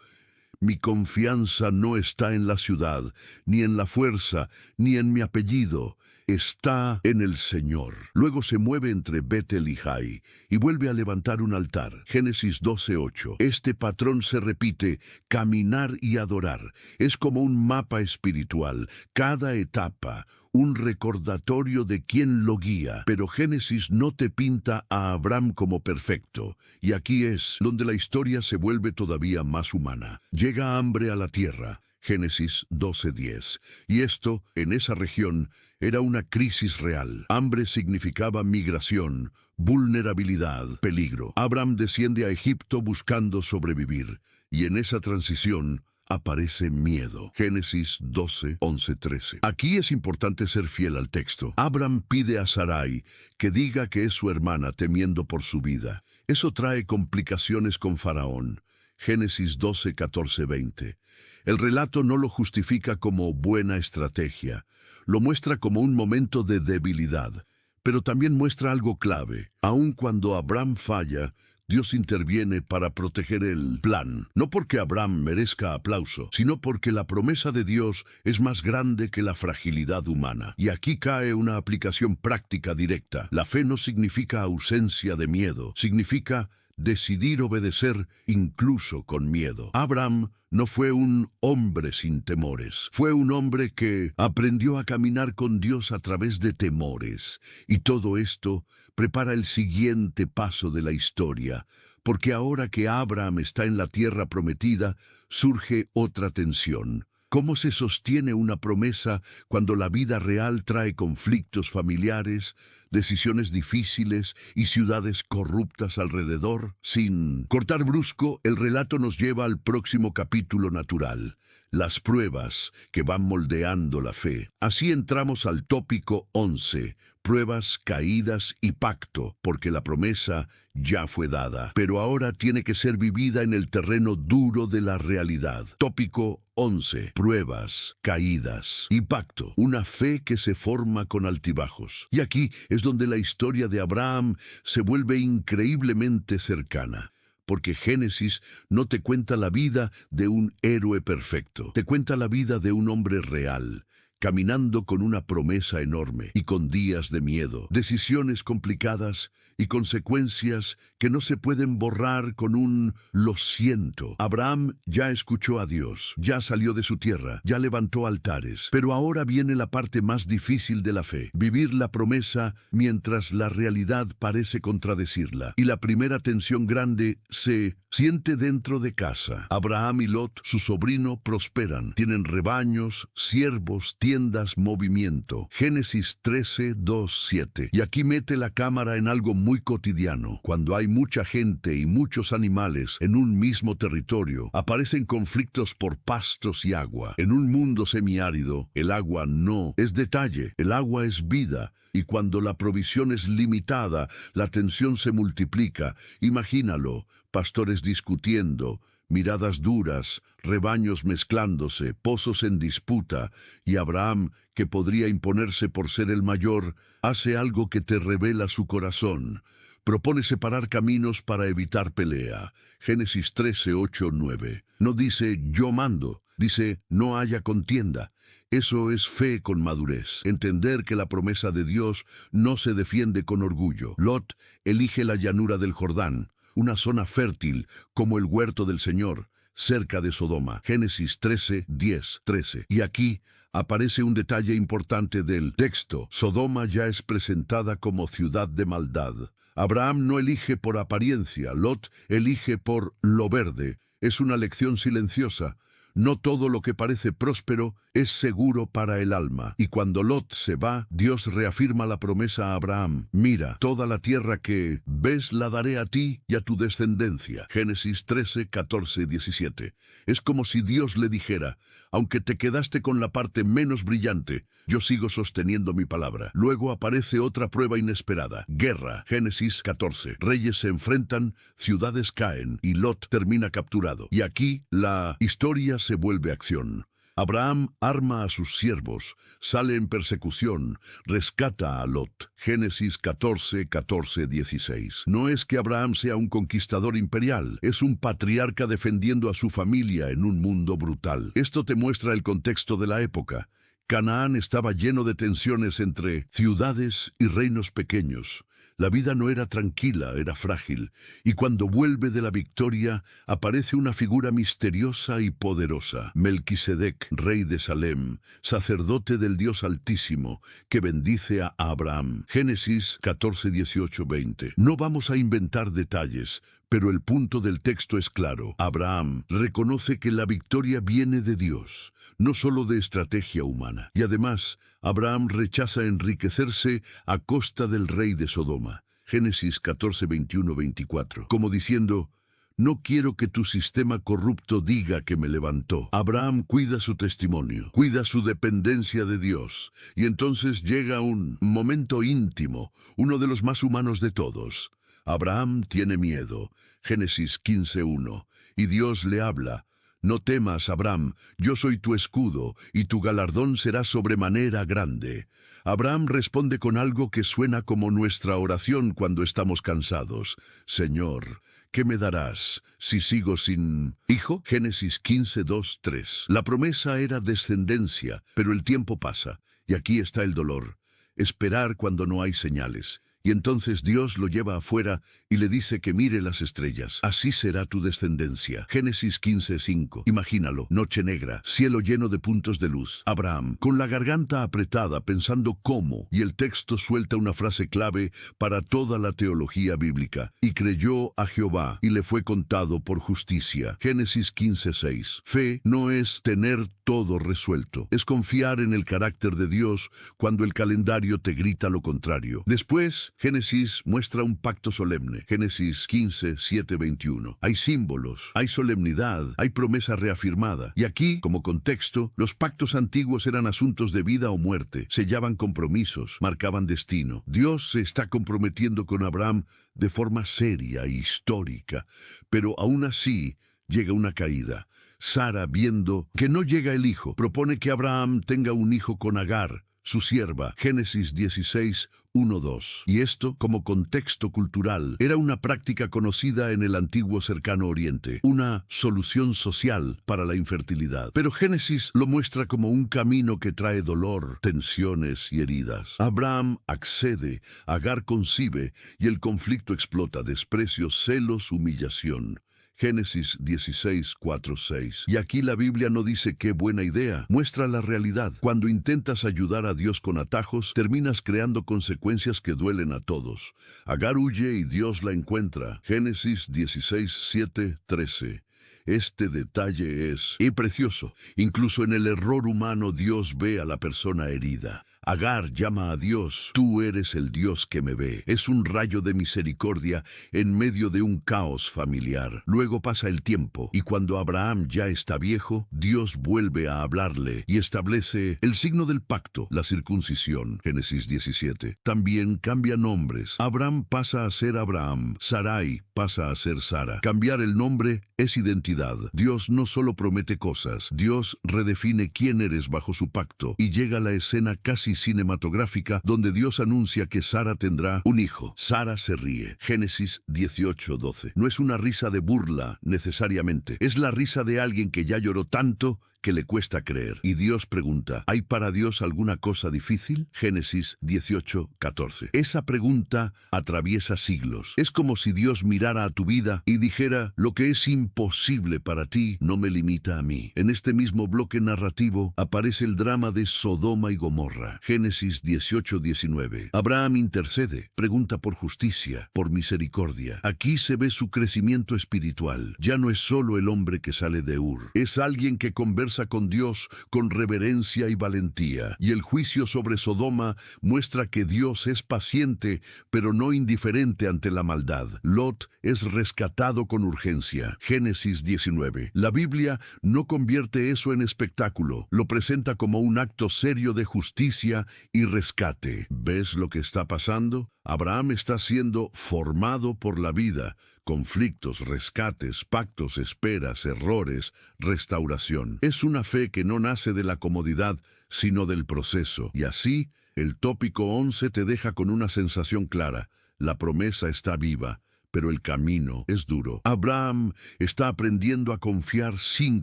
mi confianza no está en la ciudad, ni en la fuerza, ni en mi apellido. Está en el Señor. Luego se mueve entre Betel y Jai y vuelve a levantar un altar. Génesis 12, 8. Este patrón se repite: caminar y adorar. Es como un mapa espiritual. Cada etapa, un recordatorio de quién lo guía. Pero Génesis no te pinta a Abraham como perfecto. Y aquí es donde la historia se vuelve todavía más humana. Llega hambre a la tierra. Génesis 12:10. Y esto, en esa región, era una crisis real. Hambre significaba migración, vulnerabilidad, peligro. Abraham desciende a Egipto buscando sobrevivir. Y en esa transición aparece miedo. Génesis 12, 11, 13. Aquí es importante ser fiel al texto. Abraham pide a Sarai que diga que es su hermana, temiendo por su vida. Eso trae complicaciones con Faraón. Génesis 12, 14, 20. El relato no lo justifica como buena estrategia. Lo muestra como un momento de debilidad. Pero también muestra algo clave. Aun cuando Abraham falla, Dios interviene para proteger el plan. No porque Abraham merezca aplauso, sino porque la promesa de Dios es más grande que la fragilidad humana. Y aquí cae una aplicación práctica directa. La fe no significa ausencia de miedo, significa decidir obedecer incluso con miedo. Abraham no fue un hombre sin temores. Fue un hombre que aprendió a caminar con Dios a través de temores. Y todo esto prepara el siguiente paso de la historia, porque ahora que Abraham está en la tierra prometida, surge otra tensión. ¿Cómo se sostiene una promesa cuando la vida real trae conflictos familiares, decisiones difíciles y ciudades corruptas alrededor? Sin cortar brusco, el relato nos lleva al próximo capítulo natural: las pruebas que van moldeando la fe. Así entramos al tópico 11, pruebas, caídas y pacto, porque la promesa ya fue dada, pero ahora tiene que ser vivida en el terreno duro de la realidad. Tópico 11, pruebas, caídas y pacto, una fe que se forma con altibajos. Y aquí es donde la historia de Abraham se vuelve increíblemente cercana. Porque Génesis no te cuenta la vida de un héroe perfecto, te cuenta la vida de un hombre real, caminando con una promesa enorme y con días de miedo, decisiones complicadas y consecuencias que no se pueden borrar con un "lo siento". Abraham ya escuchó a Dios, ya salió de su tierra, ya levantó altares, pero ahora viene la parte más difícil de la fe: vivir la promesa mientras la realidad parece contradecirla. Y la primera tensión grande se siente dentro de casa. Abraham y Lot, su sobrino, prosperan, tienen rebaños, siervos, tierras enciendas movimiento. Génesis 13, 2, 7. Y aquí mete la cámara en algo muy cotidiano. Cuando hay mucha gente y muchos animales en un mismo territorio, aparecen conflictos por pastos y agua. En un mundo semiárido, el agua no es detalle, el agua es vida. Y cuando la provisión es limitada, la tensión se multiplica. Imagínalo, pastores discutiendo, miradas duras, rebaños mezclándose, pozos en disputa, y Abraham, que podría imponerse por ser el mayor, hace algo que te revela su corazón. Propone separar caminos para evitar pelea. Génesis 13, 8, 9. No dice yo mando, dice no haya contienda. Eso es fe con madurez, entender que la promesa de Dios no se defiende con orgullo. Lot elige la llanura del Jordán, una zona fértil como el huerto del Señor, cerca de Sodoma. Génesis 13, 10, 13. Y aquí aparece un detalle importante del texto. Sodoma ya es presentada como ciudad de maldad. Abraham no elige por apariencia, Lot elige por lo verde. Es una lección silenciosa. No todo lo que parece próspero es seguro para el alma. Y cuando Lot se va, Dios reafirma la promesa a Abraham. Mira, toda la tierra que ves la daré a ti y a tu descendencia. Génesis 13, 14, 17. Es como si Dios le dijera, aunque te quedaste con la parte menos brillante, yo sigo sosteniendo mi palabra. Luego aparece otra prueba inesperada. Guerra. Génesis 14. Reyes se enfrentan, ciudades caen y Lot termina capturado. Y aquí la historia se vuelve acción. Abraham arma a sus siervos, sale en persecución, rescata a Lot. Génesis 14, 14, 16. No es que Abraham sea un conquistador imperial, es un patriarca defendiendo a su familia en un mundo brutal. Esto te muestra el contexto de la época. Canaán estaba lleno de tensiones entre ciudades y reinos pequeños. La vida no era tranquila, era frágil, y cuando vuelve de la victoria, aparece una figura misteriosa y poderosa, Melquisedec, rey de Salem, sacerdote del Dios Altísimo, que bendice a Abraham. Génesis 14, 18, 20. No vamos a inventar detalles, pero el punto del texto es claro. Abraham reconoce que la victoria viene de Dios, no solo de estrategia humana. Y además, Abraham rechaza enriquecerse a costa del rey de Sodoma. Génesis 14, 21, 24. Como diciendo, no quiero que tu sistema corrupto diga que me levantó. Abraham cuida su testimonio, cuida su dependencia de Dios. Y entonces llega un momento íntimo, uno de los más humanos de todos. Abraham tiene miedo. Génesis 15:1. Y Dios le habla. No temas, Abraham, yo soy tu escudo, y tu galardón será sobremanera grande. Abraham responde con algo que suena como nuestra oración cuando estamos cansados. Señor, ¿qué me darás si sigo sin hijo? Génesis 15:2, 3. La promesa era descendencia, pero el tiempo pasa, y aquí está el dolor. Esperar cuando no hay señales. Y entonces Dios lo lleva afuera y le dice que mire las estrellas. Así será tu descendencia. Génesis 15:5. Imagínalo, noche negra, cielo lleno de puntos de luz. Abraham, con la garganta apretada, pensando cómo, y el texto suelta una frase clave para toda la teología bíblica. Y creyó a Jehová, y le fue contado por justicia. Génesis 15:6. Fe no es tener todo resuelto. Es confiar en el carácter de Dios cuando el calendario te grita lo contrario. Después, Génesis muestra un pacto solemne. Génesis 15, 7, 21. Hay símbolos, hay solemnidad, hay promesa reafirmada. Y aquí, como contexto, los pactos antiguos eran asuntos de vida o muerte, sellaban compromisos, marcaban destino. Dios se está comprometiendo con Abraham de forma seria e histórica, pero aún así llega una caída. Sara, viendo que no llega el hijo, propone que Abraham tenga un hijo con Agar, su sierva. Génesis 16, 1, 2. Y esto, como contexto cultural, era una práctica conocida en el antiguo cercano oriente, una solución social para la infertilidad. Pero Génesis lo muestra como un camino que trae dolor, tensiones y heridas. Abraham accede, Agar concibe, y el conflicto explota: desprecio, celos, humillación. Génesis 16, 4, 6. Y aquí la Biblia no dice qué buena idea, muestra la realidad. Cuando intentas ayudar a Dios con atajos, terminas creando consecuencias que duelen a todos. Agar huye y Dios la encuentra. Génesis 16, 7, 13. Este detalle es precioso. Incluso en el error humano Dios ve a la persona herida. Agar llama a Dios, tú eres el Dios que me ve. Es un rayo de misericordia en medio de un caos familiar. Luego pasa el tiempo, y cuando Abraham ya está viejo, Dios vuelve a hablarle y establece el signo del pacto, la circuncisión, Génesis 17. También cambia nombres. Abraham pasa a ser Abraham, Sarai pasa a ser Sara. Cambiar el nombre es identidad. Dios no solo promete cosas, Dios redefine quién eres bajo su pacto, y llega la escena casi cinematográfica donde Dios anuncia que Sara tendrá un hijo. Sara se ríe. Génesis 18:12. No es una risa de burla necesariamente, es la risa de alguien que ya lloró tanto que le cuesta creer. Y Dios pregunta, ¿hay para Dios alguna cosa difícil? Génesis 18:14. Esa pregunta atraviesa siglos. Es como si Dios mirara a tu vida y dijera, lo que es imposible para ti no me limita a mí. En este mismo bloque narrativo aparece el drama de Sodoma y Gomorra. Génesis 18:19. Abraham intercede, pregunta por justicia, por misericordia. Aquí se ve su crecimiento espiritual. Ya no es solo el hombre que sale de Ur, es alguien que conversa con Dios con reverencia y valentía. Y el juicio sobre Sodoma muestra que Dios es paciente, pero no indiferente ante la maldad. Lot es rescatado con urgencia. Génesis 19. La Biblia no convierte eso en espectáculo, lo presenta como un acto serio de justicia y rescate. ¿Ves lo que está pasando? Abraham está siendo formado por la vida. Conflictos, rescates, pactos, esperas, errores, restauración. Es una fe que no nace de la comodidad, sino del proceso. Y así, el tópico 11 te deja con una sensación clara. La promesa está viva, pero el camino es duro. Abraham está aprendiendo a confiar sin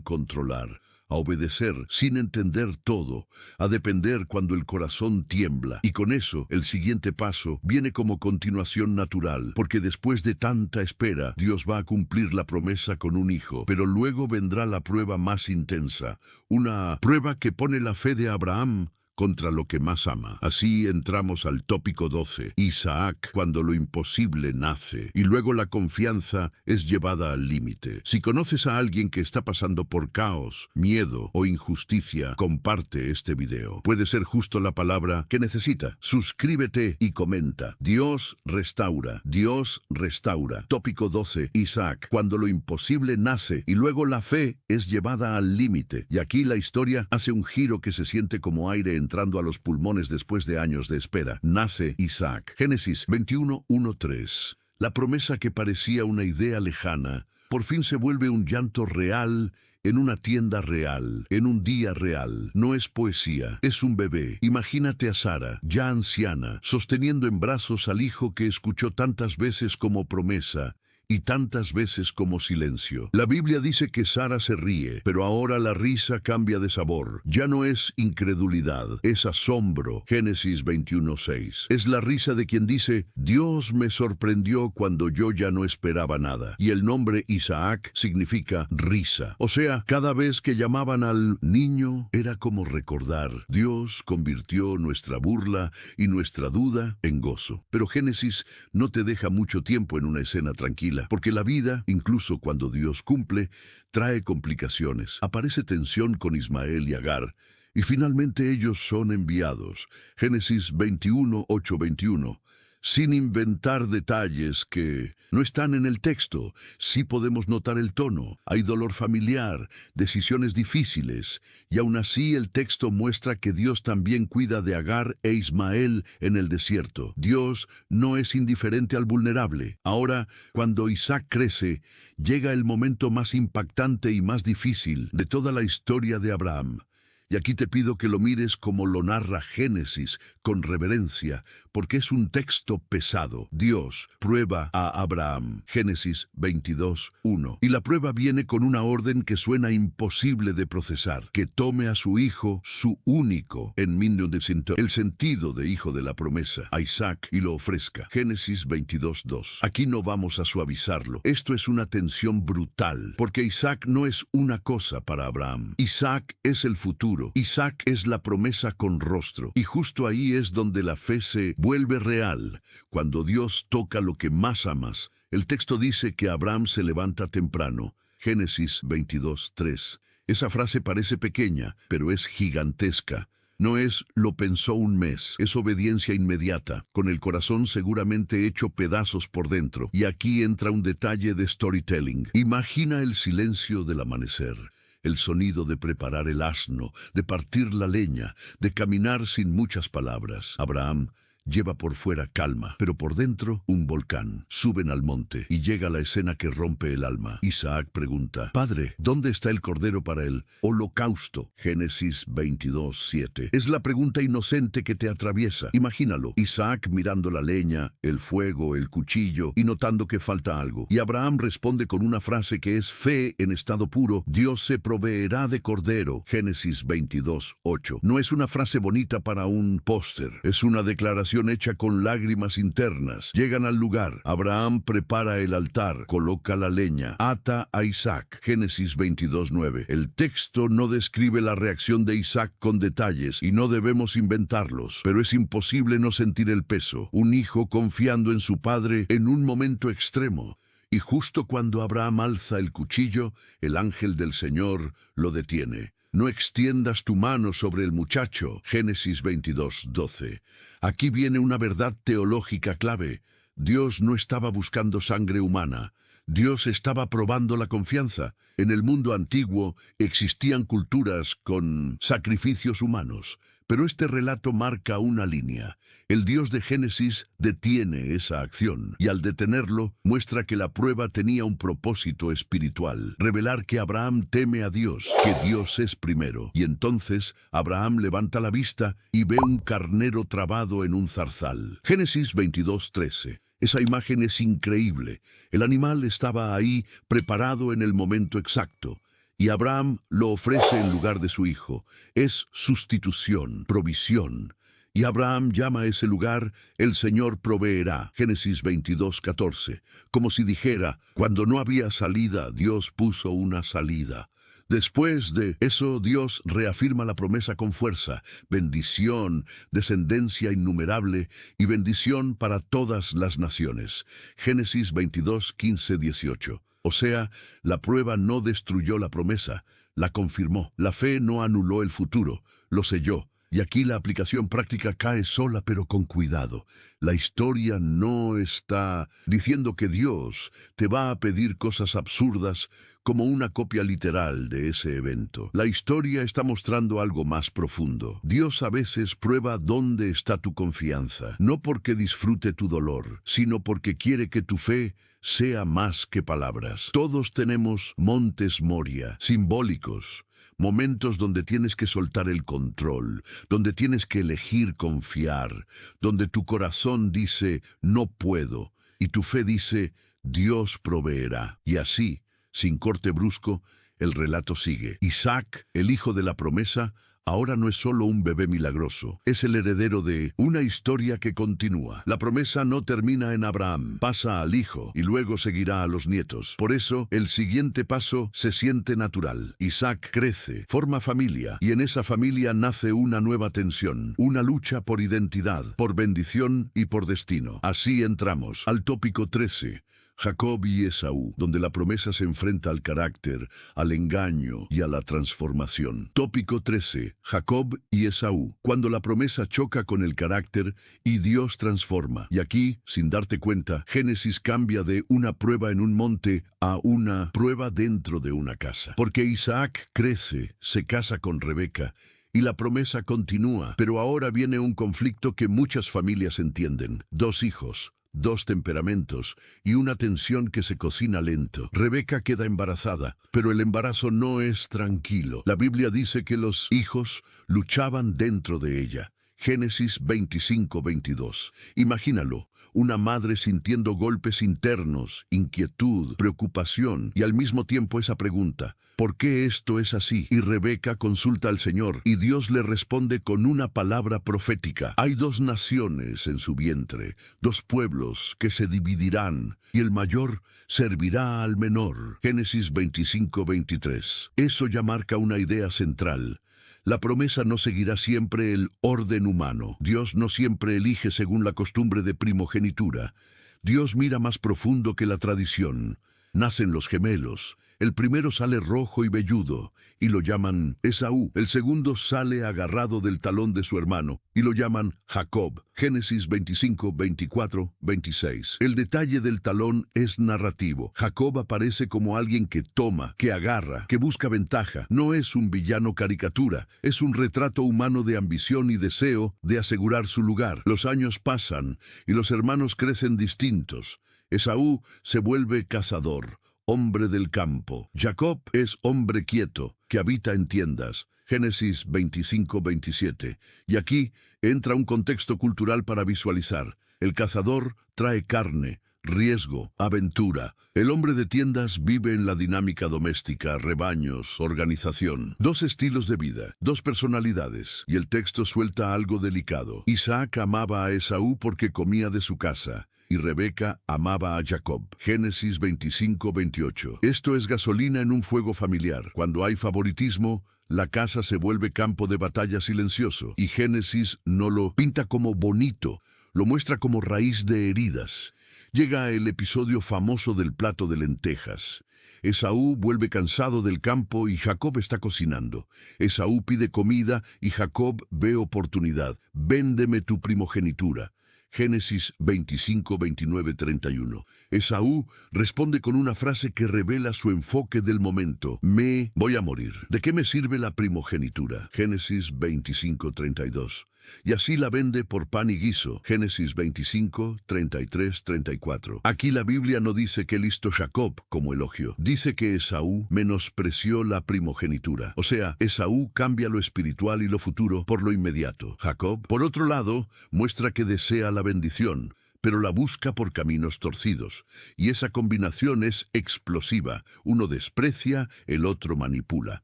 controlar, a obedecer sin entender todo, a depender cuando el corazón tiembla. Y con eso, el siguiente paso viene como continuación natural, porque después de tanta espera, Dios va a cumplir la promesa con un hijo. Pero luego vendrá la prueba más intensa, una prueba que pone la fe de Abraham contra lo que más ama. Así entramos al tópico 12, Isaac, cuando lo imposible nace, y luego la confianza es llevada al límite. Si conoces a alguien que está pasando por caos, miedo o injusticia, comparte este video. Puede ser justo la palabra que necesita. Suscríbete y comenta. Dios restaura. Dios restaura. Tópico 12, Isaac, cuando lo imposible nace, y luego la fe es llevada al límite. Y aquí la historia hace un giro que se siente como aire entrando a los pulmones después de años de espera. Nace Isaac. Génesis 21:1-3. La promesa que parecía una idea lejana, por fin se vuelve un llanto real, en una tienda real, en un día real. No es poesía, es un bebé. Imagínate a Sara, ya anciana, sosteniendo en brazos al hijo que escuchó tantas veces como promesa, y tantas veces como silencio. La Biblia dice que Sara se ríe, pero ahora la risa cambia de sabor. Ya no es incredulidad, es asombro. Génesis 21:6. Es la risa de quien dice, Dios me sorprendió cuando yo ya no esperaba nada. Y el nombre Isaac significa risa. O sea, cada vez que llamaban al niño, era como recordar. Dios convirtió nuestra burla y nuestra duda en gozo. Pero Génesis no te deja mucho tiempo en una escena tranquila, porque la vida, incluso cuando Dios cumple, trae complicaciones. Aparece tensión con Ismael y Agar, y finalmente ellos son enviados. Génesis 21:8-21. Sin inventar detalles que no están en el texto, sí podemos notar el tono. Hay dolor familiar, decisiones difíciles, y aún así el texto muestra que Dios también cuida de Agar e Ismael en el desierto. Dios no es indiferente al vulnerable. Ahora, cuando Isaac crece, llega el momento más impactante y más difícil de toda la historia de Abraham. Y aquí te pido que lo mires como lo narra Génesis, con reverencia, porque es un texto pesado. Dios prueba a Abraham. Génesis 22:1. Y la prueba viene con una orden que suena imposible de procesar: que tome a su hijo, su único, el sentido de hijo de la promesa, a Isaac, y lo ofrezca. Génesis 22:2. Aquí no vamos a suavizarlo. Esto es una tensión brutal, porque Isaac no es una cosa para Abraham. Isaac es el futuro. Isaac es la promesa con rostro. Y justo ahí es donde la fe se vuelve real, cuando Dios toca lo que más amas. El texto dice que Abraham se levanta temprano. Génesis 22:3. Esa frase parece pequeña, pero es gigantesca. No es "lo pensó un mes", es obediencia inmediata, con el corazón seguramente hecho pedazos por dentro. Y aquí entra un detalle de storytelling. Imagina el silencio del amanecer, el sonido de preparar el asno, de partir la leña, de caminar sin muchas palabras. Abraham lleva por fuera calma, pero por dentro un volcán. Suben al monte y llega la escena que rompe el alma. Isaac pregunta: «Padre, ¿dónde está el cordero para el holocausto?» Génesis 22:7. Es la pregunta inocente que te atraviesa. Imagínalo, Isaac mirando la leña, el fuego, el cuchillo y notando que falta algo. Y Abraham responde con una frase que es fe en estado puro: «Dios se proveerá de cordero». Génesis 22:8. No es una frase bonita para un póster, es una declaración hecha con lágrimas internas. Llegan al lugar. Abraham prepara el altar, coloca la leña, ata a Isaac. Génesis 22:9. El texto no describe la reacción de Isaac con detalles y no debemos inventarlos, pero es imposible no sentir el peso. Un hijo confiando en su padre en un momento extremo. Y justo cuando Abraham alza el cuchillo, el ángel del Señor lo detiene. «No extiendas tu mano sobre el muchacho». Génesis 22:12. Aquí viene una verdad teológica clave. Dios no estaba buscando sangre humana. Dios estaba probando la confianza. En el mundo antiguo existían culturas con sacrificios humanos, pero este relato marca una línea. El Dios de Génesis detiene esa acción, y al detenerlo, muestra que la prueba tenía un propósito espiritual: revelar que Abraham teme a Dios, que Dios es primero. Y entonces Abraham levanta la vista y ve un carnero trabado en un zarzal. Génesis 22:13. Esa imagen es increíble. El animal estaba ahí, preparado en el momento exacto, y Abraham lo ofrece en lugar de su hijo. Es sustitución, provisión. Y Abraham llama a ese lugar «el Señor proveerá». Génesis 22:14. Como si dijera, cuando no había salida, Dios puso una salida. Después de eso, Dios reafirma la promesa con fuerza: bendición, descendencia innumerable y bendición para todas las naciones. Génesis 22:15-18. O sea, la prueba no destruyó la promesa, la confirmó. La fe no anuló el futuro, lo selló. Y aquí la aplicación práctica cae sola, pero con cuidado. La historia no está diciendo que Dios te va a pedir cosas absurdas como una copia literal de ese evento. La historia está mostrando algo más profundo. Dios a veces prueba dónde está tu confianza, no porque disfrute tu dolor, sino porque quiere que tu fe sea más que palabras. Todos tenemos montes Moria, simbólicos, momentos donde tienes que soltar el control, donde tienes que elegir confiar, donde tu corazón dice «no puedo» y tu fe dice «Dios proveerá». Y así, sin corte brusco, el relato sigue. Isaac, el hijo de la promesa, ahora no es solo un bebé milagroso, es el heredero de una historia que continúa. La promesa no termina en Abraham, pasa al hijo y luego seguirá a los nietos. Por eso, el siguiente paso se siente natural. Isaac crece, forma familia, y en esa familia nace una nueva tensión, una lucha por identidad, por bendición y por destino. Así entramos al tópico 13. Jacob y Esaú, donde la promesa se enfrenta al carácter, al engaño y a la transformación. Tópico 13. Jacob y Esaú, cuando la promesa choca con el carácter y Dios transforma. Y aquí, sin darte cuenta, Génesis cambia de una prueba en un monte a una prueba dentro de una casa. Porque Isaac crece, se casa con Rebeca, y la promesa continúa. Pero ahora viene un conflicto que muchas familias entienden. Dos hijos, dos temperamentos y una tensión que se cocina lento. Rebeca queda embarazada, pero el embarazo no es tranquilo. La Biblia dice que los hijos luchaban dentro de ella. Génesis 25:22. Imagínalo, una madre sintiendo golpes internos, inquietud, preocupación y al mismo tiempo esa pregunta: ¿por qué esto es así? Y Rebeca consulta al Señor y Dios le responde con una palabra profética. Hay dos naciones en su vientre, dos pueblos que se dividirán y el mayor servirá al menor. Génesis 25:23. Eso ya marca una idea central. La promesa no seguirá siempre el orden humano. Dios no siempre elige según la costumbre de primogenitura. Dios mira más profundo que la tradición. Nacen los gemelos. El primero sale rojo y velludo, y lo llaman Esaú. El segundo sale agarrado del talón de su hermano, y lo llaman Jacob. Génesis 25, 24, 26. El detalle del talón es narrativo. Jacob aparece como alguien que toma, que agarra, que busca ventaja. No es un villano caricatura, es un retrato humano de ambición y deseo de asegurar su lugar. Los años pasan, y los hermanos crecen distintos. Esaú se vuelve cazador, hombre del campo. Jacob es hombre quieto, que habita en tiendas. Génesis 25, 27. Y aquí entra un contexto cultural para visualizar. El cazador trae carne, riesgo, aventura. El hombre de tiendas vive en la dinámica doméstica, rebaños, organización. Dos estilos de vida, dos personalidades. Y el texto suelta algo delicado. Isaac amaba a Esaú porque comía de su casa, y Rebeca amaba a Jacob. Génesis 25, 28. Esto es gasolina en un fuego familiar. Cuando hay favoritismo, la casa se vuelve campo de batalla silencioso. Y Génesis no lo pinta como bonito, lo muestra como raíz de heridas. Llega el episodio famoso del plato de lentejas. Esaú vuelve cansado del campo y Jacob está cocinando. Esaú pide comida y Jacob ve oportunidad. Véndeme tu primogenitura. Génesis 25, 29, 31. Esaú responde con una frase que revela su enfoque del momento. Me voy a morir. ¿De qué me sirve la primogenitura? Génesis 25, 32. Y así la vende por pan y guiso. Génesis 25, 33, 34. Aquí la Biblia no dice que listo Jacob como elogio. Dice que Esaú menospreció la primogenitura. O sea, Esaú cambia lo espiritual y lo futuro por lo inmediato. Jacob, por otro lado, muestra que desea la bendición, pero la busca por caminos torcidos. Y esa combinación es explosiva. Uno desprecia, el otro manipula.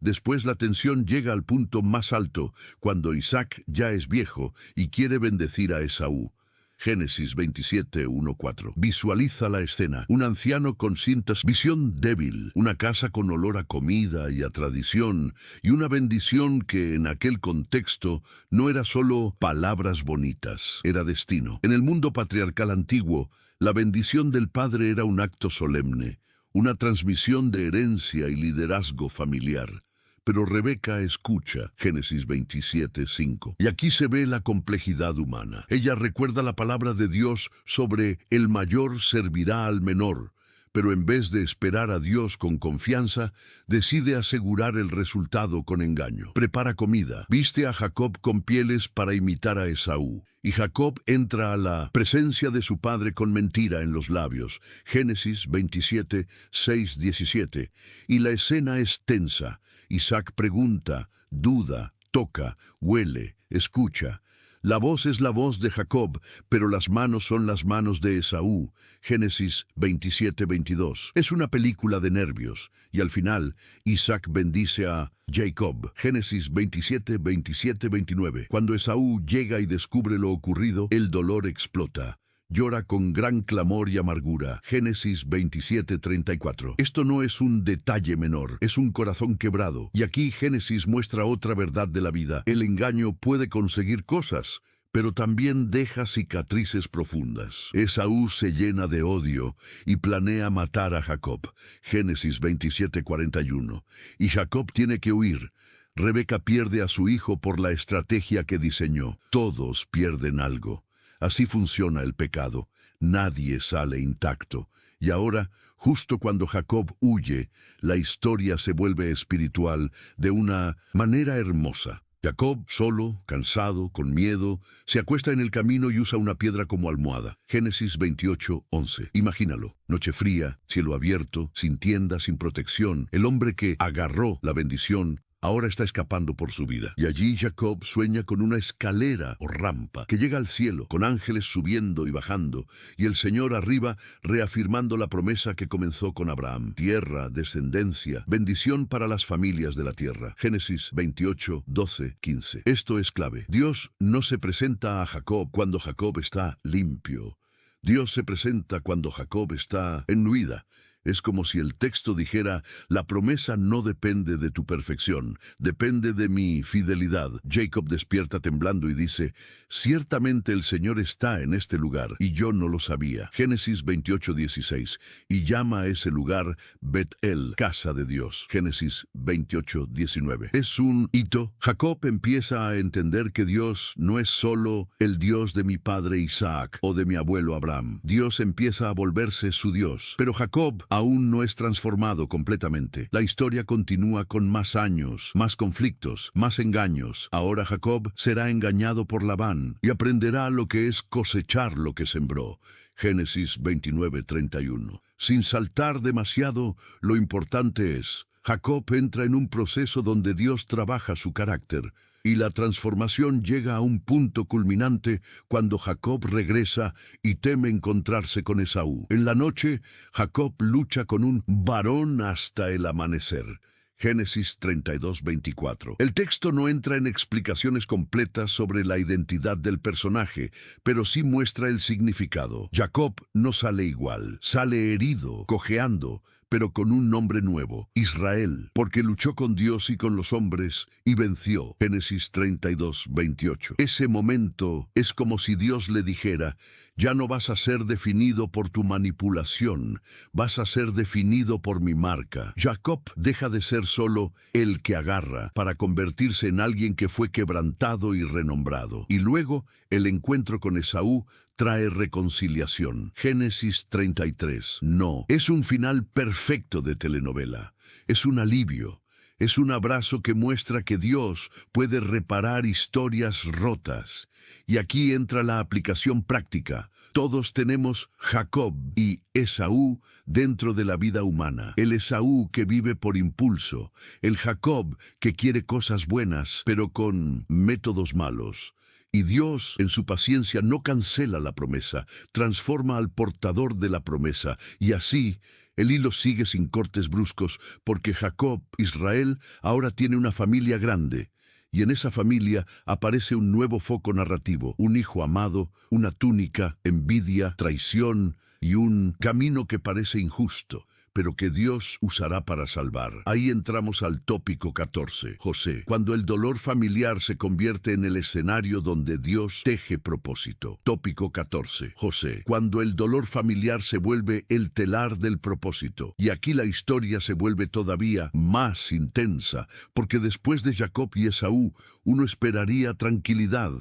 Después la tensión llega al punto más alto, cuando Isaac ya es viejo y quiere bendecir a Esaú. Génesis 27, 1, 4. Visualiza la escena. Un anciano con cintas, visión débil, una casa con olor a comida y a tradición, y una bendición que en aquel contexto no era solo palabras bonitas, era destino. En el mundo patriarcal antiguo, la bendición del padre era un acto solemne, una transmisión de herencia y liderazgo familiar. Pero Rebeca escucha, Génesis 27, 5. Y aquí se ve la complejidad humana. Ella recuerda la palabra de Dios sobre el mayor servirá al menor, pero en vez de esperar a Dios con confianza, decide asegurar el resultado con engaño. Prepara comida, viste a Jacob con pieles para imitar a Esaú. Y Jacob entra a la presencia de su padre con mentira en los labios. Génesis 27, 6, 17. Y la escena es tensa. Isaac pregunta, duda, toca, huele, escucha. La voz es la voz de Jacob, pero las manos son las manos de Esaú. Génesis 27, 22. Es una película de nervios, y al final, Isaac bendice a Jacob. Génesis 27, 27, 29. Cuando Esaú llega y descubre lo ocurrido, el dolor explota. Llora con gran clamor y amargura. Génesis 27, 34. Esto no es un detalle menor, es un corazón quebrado. Y aquí Génesis muestra otra verdad de la vida. El engaño puede conseguir cosas, pero también deja cicatrices profundas. Esaú se llena de odio y planea matar a Jacob. Génesis 27, 41. Y Jacob tiene que huir. Rebeca pierde a su hijo por la estrategia que diseñó. Todos pierden algo. Así funciona el pecado. Nadie sale intacto. Y ahora, justo cuando Jacob huye, la historia se vuelve espiritual de una manera hermosa. Jacob, solo, cansado, con miedo, se acuesta en el camino y usa una piedra como almohada. Génesis 28, 11. Imagínalo. Noche fría, cielo abierto, sin tienda, sin protección. El hombre que agarró la bendición ahora está escapando por su vida. Y allí Jacob sueña con una escalera o rampa que llega al cielo, con ángeles subiendo y bajando, y el Señor arriba reafirmando la promesa que comenzó con Abraham. Tierra, descendencia, bendición para las familias de la tierra. Génesis 28, 12, 15. Esto es clave. Dios no se presenta a Jacob cuando Jacob está limpio. Dios se presenta cuando Jacob está en huida. Es como si el texto dijera, la promesa no depende de tu perfección, depende de mi fidelidad. Jacob despierta temblando y dice, ciertamente el Señor está en este lugar, y yo no lo sabía. Génesis 28:16, y llama a ese lugar Bet-El, casa de Dios. Génesis 28:19. Es un hito. Jacob empieza a entender que Dios no es solo el Dios de mi padre Isaac o de mi abuelo Abraham. Dios empieza a volverse su Dios. Pero Jacob aún no es transformado completamente. La historia continúa con más años, más conflictos, más engaños. Ahora Jacob será engañado por Labán y aprenderá lo que es cosechar lo que sembró. Génesis 29:31. Sin saltar demasiado, lo importante es, Jacob entra en un proceso donde Dios trabaja su carácter, y la transformación llega a un punto culminante cuando Jacob regresa y teme encontrarse con Esaú. En la noche, Jacob lucha con un varón hasta el amanecer. Génesis 32:24. El texto no entra en explicaciones completas sobre la identidad del personaje, pero sí muestra el significado. Jacob no sale igual, sale herido, cojeando, pero con un nombre nuevo, Israel, porque luchó con Dios y con los hombres y venció. Génesis 32:28. Ese momento es como si Dios le dijera, ya no vas a ser definido por tu manipulación, vas a ser definido por mi marca. Jacob deja de ser solo el que agarra para convertirse en alguien que fue quebrantado y renombrado. Y luego, el encuentro con Esaú trae reconciliación. Génesis 33. No, es un final perfecto de telenovela. Es un alivio. Es un abrazo que muestra que Dios puede reparar historias rotas. Y aquí entra la aplicación práctica. Todos tenemos Jacob y Esaú dentro de la vida humana. El Esaú que vive por impulso. El Jacob que quiere cosas buenas, pero con métodos malos. Y Dios, en su paciencia, no cancela la promesa, transforma al portador de la promesa, y así el hilo sigue sin cortes bruscos, porque Jacob, Israel, ahora tiene una familia grande, y en esa familia aparece un nuevo foco narrativo, un hijo amado, una túnica, envidia, traición, y un camino que parece injusto, pero que Dios usará para salvar. Ahí entramos al tópico 14, José, cuando el dolor familiar se convierte en el escenario donde Dios teje propósito. Tópico 14, José, cuando el dolor familiar se vuelve el telar del propósito. Y aquí la historia se vuelve todavía más intensa, porque después de Jacob y Esaú, uno esperaría tranquilidad.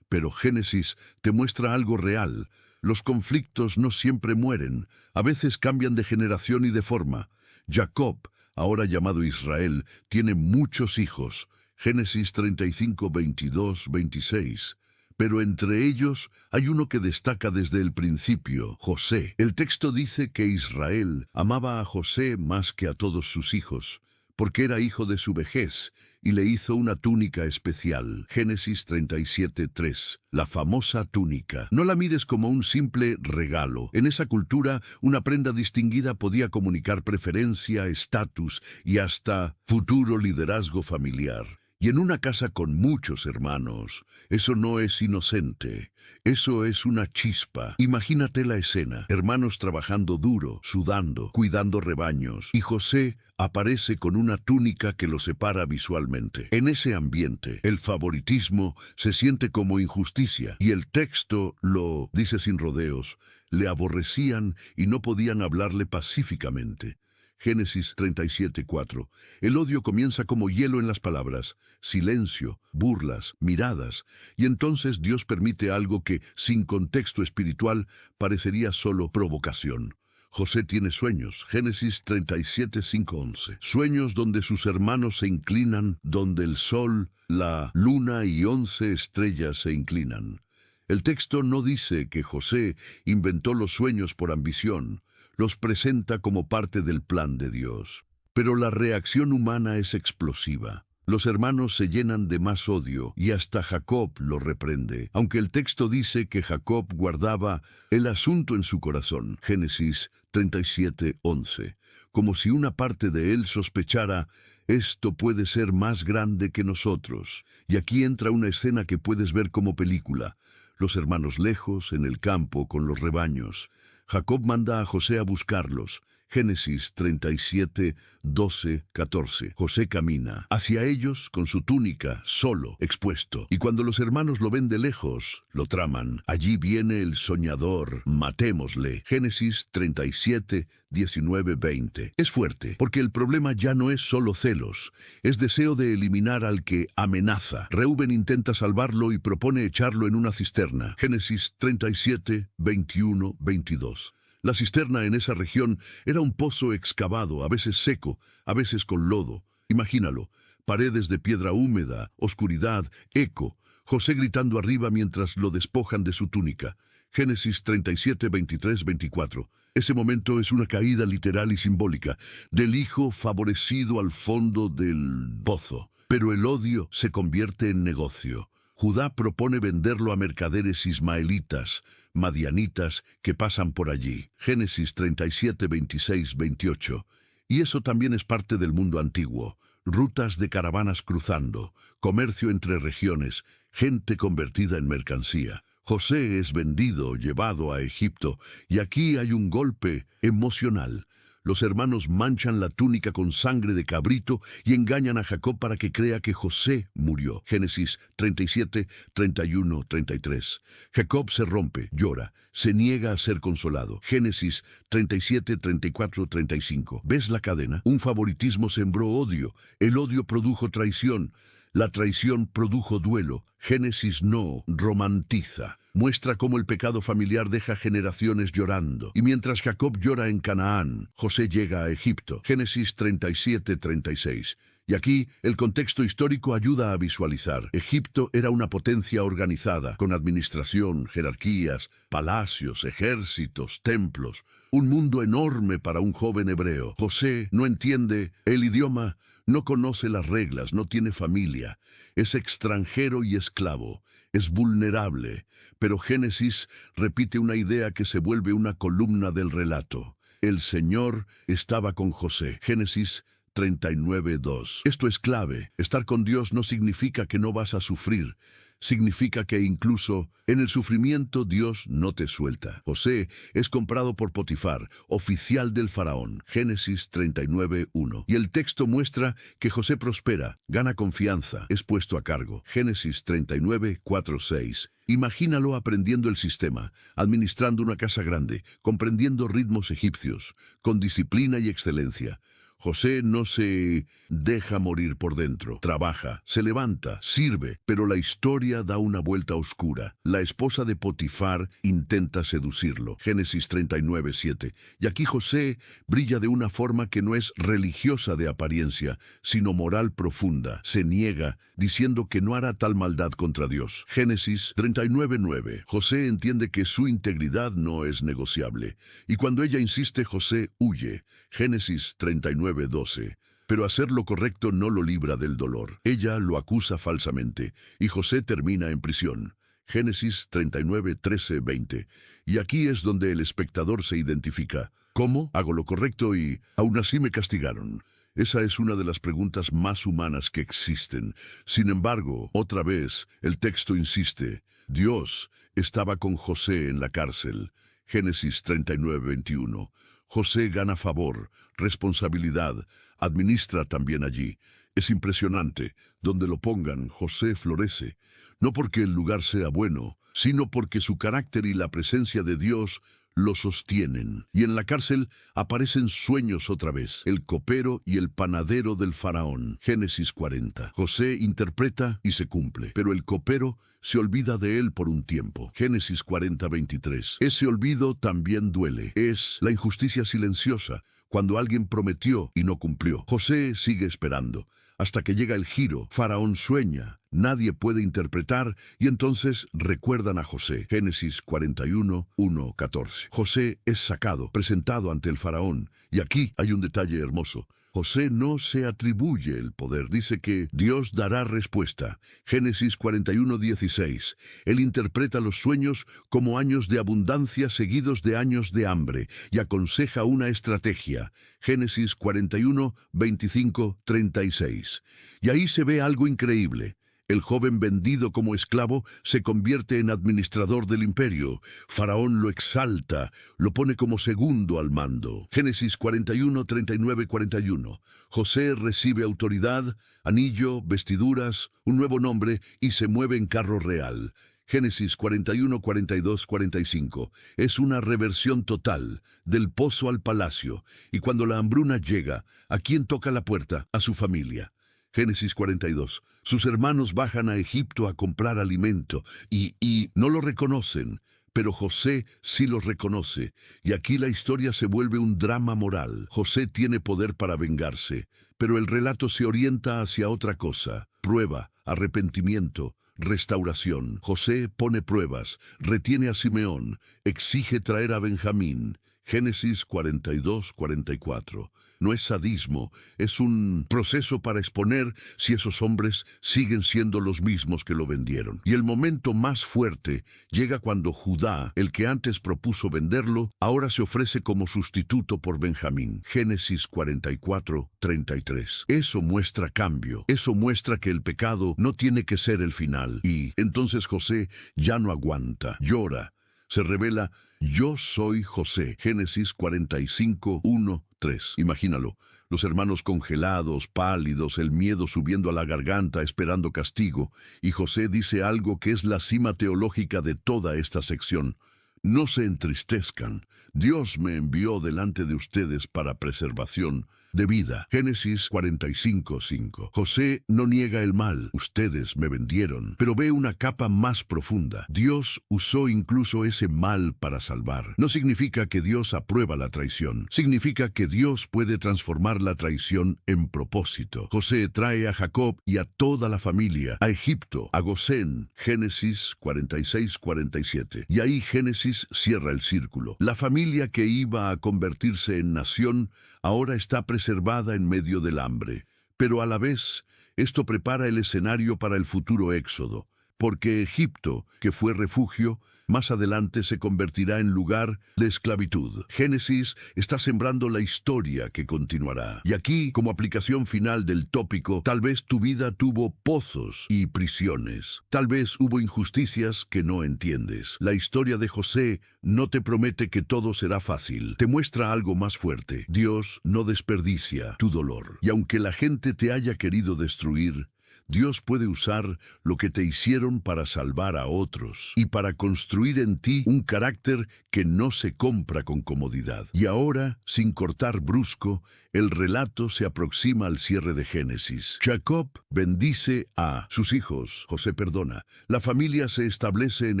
Pero Génesis te muestra algo real. Los conflictos no siempre mueren, a veces cambian de generación y de forma. Jacob, ahora llamado Israel, tiene muchos hijos. Génesis 35, 22, 26. Pero entre ellos hay uno que destaca desde el principio, José. El texto dice que Israel amaba a José más que a todos sus hijos, porque era hijo de su vejez, y le hizo una túnica especial. Génesis 37:3. La famosa túnica. No la mires como un simple regalo. En esa cultura, una prenda distinguida podía comunicar preferencia, estatus y hasta futuro liderazgo familiar. Y en una casa con muchos hermanos, eso no es inocente, eso es una chispa. Imagínate la escena, hermanos trabajando duro, sudando, cuidando rebaños, y José aparece con una túnica que lo separa visualmente. En ese ambiente, el favoritismo se siente como injusticia, y el texto lo dice sin rodeos, le aborrecían y no podían hablarle pacíficamente. Génesis 37:4. El odio comienza como hielo en las palabras, silencio, burlas, miradas, y entonces Dios permite algo que, sin contexto espiritual, parecería solo provocación. José tiene sueños, Génesis 37:5-11. Sueños donde sus hermanos se inclinan, donde el sol, la luna y 11 estrellas se inclinan. El texto no dice que José inventó los sueños por ambición, los presenta como parte del plan de Dios. Pero la reacción humana es explosiva. Los hermanos se llenan de más odio y hasta Jacob lo reprende, aunque el texto dice que Jacob guardaba el asunto en su corazón. Génesis 37:11. Como si una parte de él sospechara, esto puede ser más grande que nosotros. Y aquí entra una escena que puedes ver como película. Los hermanos lejos, en el campo, con los rebaños. Jacob manda a José a buscarlos. Génesis 37, 12, 14. José camina hacia ellos con su túnica, solo, expuesto. Y cuando los hermanos lo ven de lejos, lo traman. Allí viene el soñador, matémosle. Génesis 37, 19, 20. Es fuerte, porque el problema ya no es solo celos, es deseo de eliminar al que amenaza. Reuben intenta salvarlo y propone echarlo en una cisterna. Génesis 37, 21, 22. La cisterna en esa región era un pozo excavado, a veces seco, a veces con lodo. Imagínalo, paredes de piedra húmeda, oscuridad, eco, José gritando arriba mientras lo despojan de su túnica. Génesis 37, 23, 24. Ese momento es una caída literal y simbólica del hijo favorecido al fondo del pozo. Pero el odio se convierte en negocio. Judá propone venderlo a mercaderes ismaelitas, madianitas, que pasan por allí. Génesis 37, 26, 28. Y eso también es parte del mundo antiguo. Rutas de caravanas cruzando, comercio entre regiones, gente convertida en mercancía. José es vendido, llevado a Egipto, y aquí hay un golpe emocional. Los hermanos manchan la túnica con sangre de cabrito y engañan a Jacob para que crea que José murió. Génesis 37, 31, 33. Jacob se rompe, llora, se niega a ser consolado. Génesis 37, 34, 35. ¿Ves la cadena? Un favoritismo sembró odio, el odio produjo traición. La traición produjo duelo. Génesis no romantiza. Muestra cómo el pecado familiar deja generaciones llorando. Y mientras Jacob llora en Canaán, José llega a Egipto. Génesis 37, 36. Y aquí el contexto histórico ayuda a visualizar. Egipto era una potencia organizada, con administración, jerarquías, palacios, ejércitos, templos. Un mundo enorme para un joven hebreo. José no entiende el idioma, no conoce las reglas, no tiene familia, es extranjero y esclavo, es vulnerable, pero Génesis repite una idea que se vuelve una columna del relato. El Señor estaba con José. Génesis 39, 2. Esto es clave. Estar con Dios no significa que no vas a sufrir. Significa que incluso en el sufrimiento Dios no te suelta. José es comprado por Potifar, oficial del faraón. Génesis 39, 1. Y el texto muestra que José prospera, gana confianza, es puesto a cargo. Génesis 39, 4, 6. Imagínalo aprendiendo el sistema, administrando una casa grande, comprendiendo ritmos egipcios, con disciplina y excelencia. José no se deja morir por dentro, trabaja, se levanta, sirve, pero la historia da una vuelta oscura. La esposa de Potifar intenta seducirlo. Génesis 39, 7. Y aquí José brilla de una forma que no es religiosa de apariencia, sino moral profunda. Se niega, diciendo que no hará tal maldad contra Dios. Génesis 39, 9. José entiende que su integridad no es negociable. Y cuando ella insiste, José huye. Génesis 39, 12. Pero hacer lo correcto no lo libra del dolor. Ella lo acusa falsamente, y José termina en prisión. Génesis 39, 13, 20. Y aquí es donde el espectador se identifica. ¿Cómo? Hago lo correcto y aún así me castigaron. Esa es una de las preguntas más humanas que existen. Sin embargo, otra vez, el texto insiste. Dios estaba con José en la cárcel. Génesis 39, 21. José gana favor, responsabilidad, administra también allí. Es impresionante. Donde lo pongan, José florece. No porque el lugar sea bueno, sino porque su carácter y la presencia de Dios lo sostienen. Y en la cárcel aparecen sueños otra vez. El copero y el panadero del faraón. Génesis 40. José interpreta y se cumple. Pero el copero se olvida de él por un tiempo. Génesis 40, 23. Ese olvido también duele. Es la injusticia silenciosa, cuando alguien prometió y no cumplió. José sigue esperando, hasta que llega el giro. Faraón sueña, nadie puede interpretar, y entonces recuerdan a José. Génesis 41, 1, 14. José es sacado, presentado ante el faraón, y aquí hay un detalle hermoso. José no se atribuye el poder, dice que Dios dará respuesta. Génesis 41, 16. Él interpreta los sueños como años de abundancia seguidos de años de hambre y aconseja una estrategia. Génesis 41, 25, 36. Y ahí se ve algo increíble. El joven vendido como esclavo se convierte en administrador del imperio. Faraón lo exalta, lo pone como segundo al mando. Génesis 41, 39, 41. José recibe autoridad, anillo, vestiduras, un nuevo nombre y se mueve en carro real. Génesis 41, 42, 45. Es una reversión total, del pozo al palacio, y cuando la hambruna llega, ¿a quién toca la puerta? A su familia. Génesis 42. Sus hermanos bajan a Egipto a comprar alimento, y no lo reconocen, pero José sí los reconoce, y aquí la historia se vuelve un drama moral. José tiene poder para vengarse, pero el relato se orienta hacia otra cosa: prueba, arrepentimiento, restauración. José pone pruebas, retiene a Simeón, exige traer a Benjamín. Génesis 42, 44. No es sadismo, es un proceso para exponer si esos hombres siguen siendo los mismos que lo vendieron. Y el momento más fuerte llega cuando Judá, el que antes propuso venderlo, ahora se ofrece como sustituto por Benjamín. Génesis 44, 33. Eso muestra cambio, eso muestra que el pecado no tiene que ser el final. Y entonces José ya no aguanta, llora. Se revela: yo soy José. Génesis 45, 1, 3. Imagínalo, los hermanos congelados, pálidos, el miedo subiendo a la garganta, esperando castigo. Y José dice algo que es la cima teológica de toda esta sección: no se entristezcan, Dios me envió delante de ustedes para preservación de vida. Génesis 45, 5. José no niega el mal, ustedes me vendieron, pero ve una capa más profunda. Dios usó incluso ese mal para salvar. No significa que Dios aprueba la traición, significa que Dios puede transformar la traición en propósito. José trae a Jacob y a toda la familia a Egipto, a Gosén. Génesis 46, 47. Y ahí Génesis cierra el círculo. La familia que iba a convertirse en nación ahora está preservada en medio del hambre. Pero a la vez, esto prepara el escenario para el futuro éxodo, porque Egipto, que fue refugio, más adelante se convertirá en lugar de esclavitud. Génesis está sembrando la historia que continuará. Y aquí, como aplicación final del tópico, tal vez tu vida tuvo pozos y prisiones. Tal vez hubo injusticias que no entiendes. La historia de José no te promete que todo será fácil. Te muestra algo más fuerte. Dios no desperdicia tu dolor. Y aunque la gente te haya querido destruir, Dios puede usar lo que te hicieron para salvar a otros y para construir en ti un carácter que no se compra con comodidad. Y ahora, sin cortar brusco, el relato se aproxima al cierre de Génesis. Jacob bendice a sus hijos. José perdona. La familia se establece en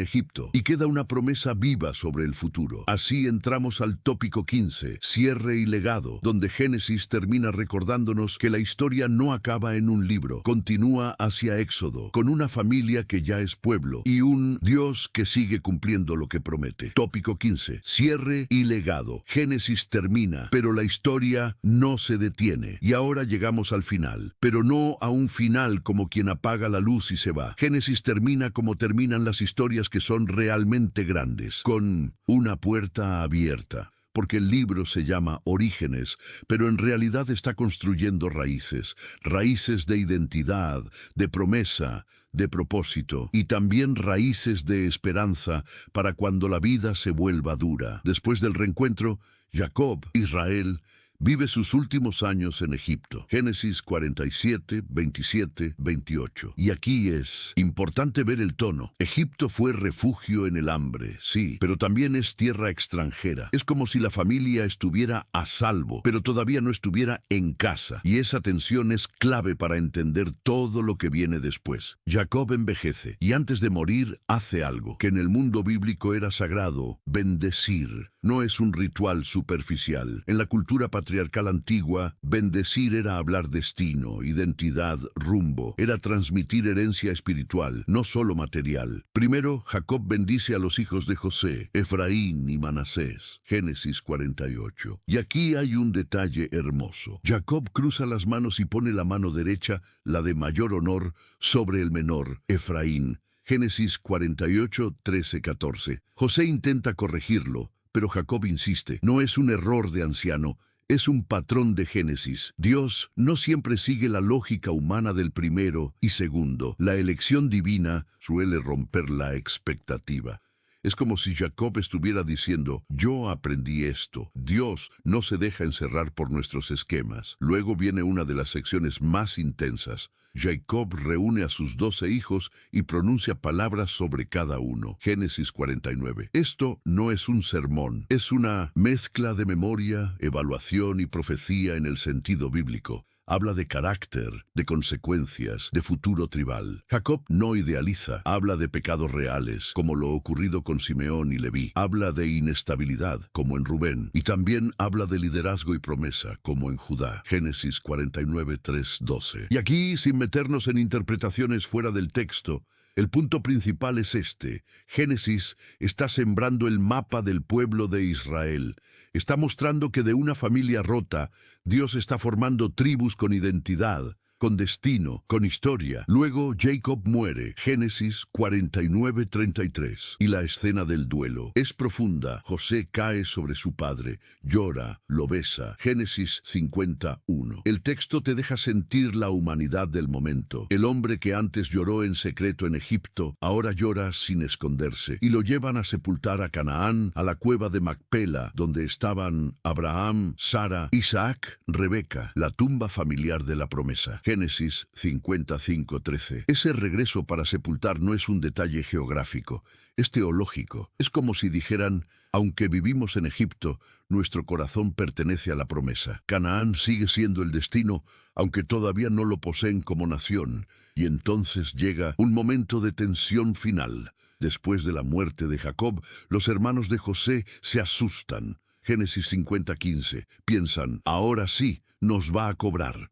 Egipto y queda una promesa viva sobre el futuro. Así entramos al tópico 15, cierre y legado, donde Génesis termina recordándonos que la historia no acaba en un libro, continúa hacia Éxodo, con una familia que ya es pueblo y un Dios que sigue cumpliendo lo que promete. Tópico 15, cierre y legado. Génesis termina, pero la historia no se detiene. Y ahora llegamos al final, pero no a un final como quien apaga la luz y se va. Génesis termina como terminan las historias que son realmente grandes, con una puerta abierta. Porque el libro se llama Orígenes, pero en realidad está construyendo raíces, raíces de identidad, de promesa, de propósito, y también raíces de esperanza para cuando la vida se vuelva dura. Después del reencuentro, Jacob, Israel, vive sus últimos años en Egipto. Génesis 47, 27, 28. Y aquí es importante ver el tono. Egipto fue refugio en el hambre, sí, pero también es tierra extranjera. Es como si la familia estuviera a salvo, pero todavía no estuviera en casa. Y esa tensión es clave para entender todo lo que viene después. Jacob envejece y antes de morir hace algo que en el mundo bíblico era sagrado: bendecir. No es un ritual superficial. En la cultura patriarcal antigua, bendecir era hablar destino, identidad, rumbo. Era transmitir herencia espiritual, no solo material. Primero, Jacob bendice a los hijos de José, Efraín y Manasés. Génesis 48. Y aquí hay un detalle hermoso. Jacob cruza las manos y pone la mano derecha, la de mayor honor, sobre el menor, Efraín. Génesis 48, 13, 14. José intenta corregirlo, pero Jacob insiste. No es un error de anciano, es un patrón de Génesis. Dios no siempre sigue la lógica humana del primero y segundo. La elección divina suele romper la expectativa. Es como si Jacob estuviera diciendo, yo aprendí esto. Dios no se deja encerrar por nuestros esquemas. Luego viene una de las secciones más intensas. Jacob reúne a sus 12 hijos y pronuncia palabras sobre cada uno. Génesis 49. Esto no es un sermón, es una mezcla de memoria, evaluación y profecía en el sentido bíblico. Habla de carácter, de consecuencias, de futuro tribal. Jacob no idealiza, habla de pecados reales, como lo ocurrido con Simeón y Leví. Habla de inestabilidad, como en Rubén. Y también habla de liderazgo y promesa, como en Judá. Génesis 49, 3, 12. Y aquí, sin meternos en interpretaciones fuera del texto, el punto principal es este. Génesis está sembrando el mapa del pueblo de Israel. Está mostrando que de una familia rota, Dios está formando tribus con identidad, con destino, con historia. Luego Jacob muere, Génesis 49:33. Y la escena del duelo es profunda. José cae sobre su padre, llora, lo besa, Génesis 51. El texto te deja sentir la humanidad del momento. El hombre que antes lloró en secreto en Egipto, ahora llora sin esconderse. Y lo llevan a sepultar a Canaán, a la cueva de Macpela, donde estaban Abraham, Sara, Isaac, Rebeca, la tumba familiar de la promesa. Génesis 55:13. Ese regreso para sepultar no es un detalle geográfico, es teológico. Es como si dijeran, aunque vivimos en Egipto, nuestro corazón pertenece a la promesa. Canaán sigue siendo el destino, aunque todavía no lo poseen como nación. Y entonces llega un momento de tensión final. Después de la muerte de Jacob, los hermanos de José se asustan. Génesis 50:15. Piensan, ahora sí, nos va a cobrar.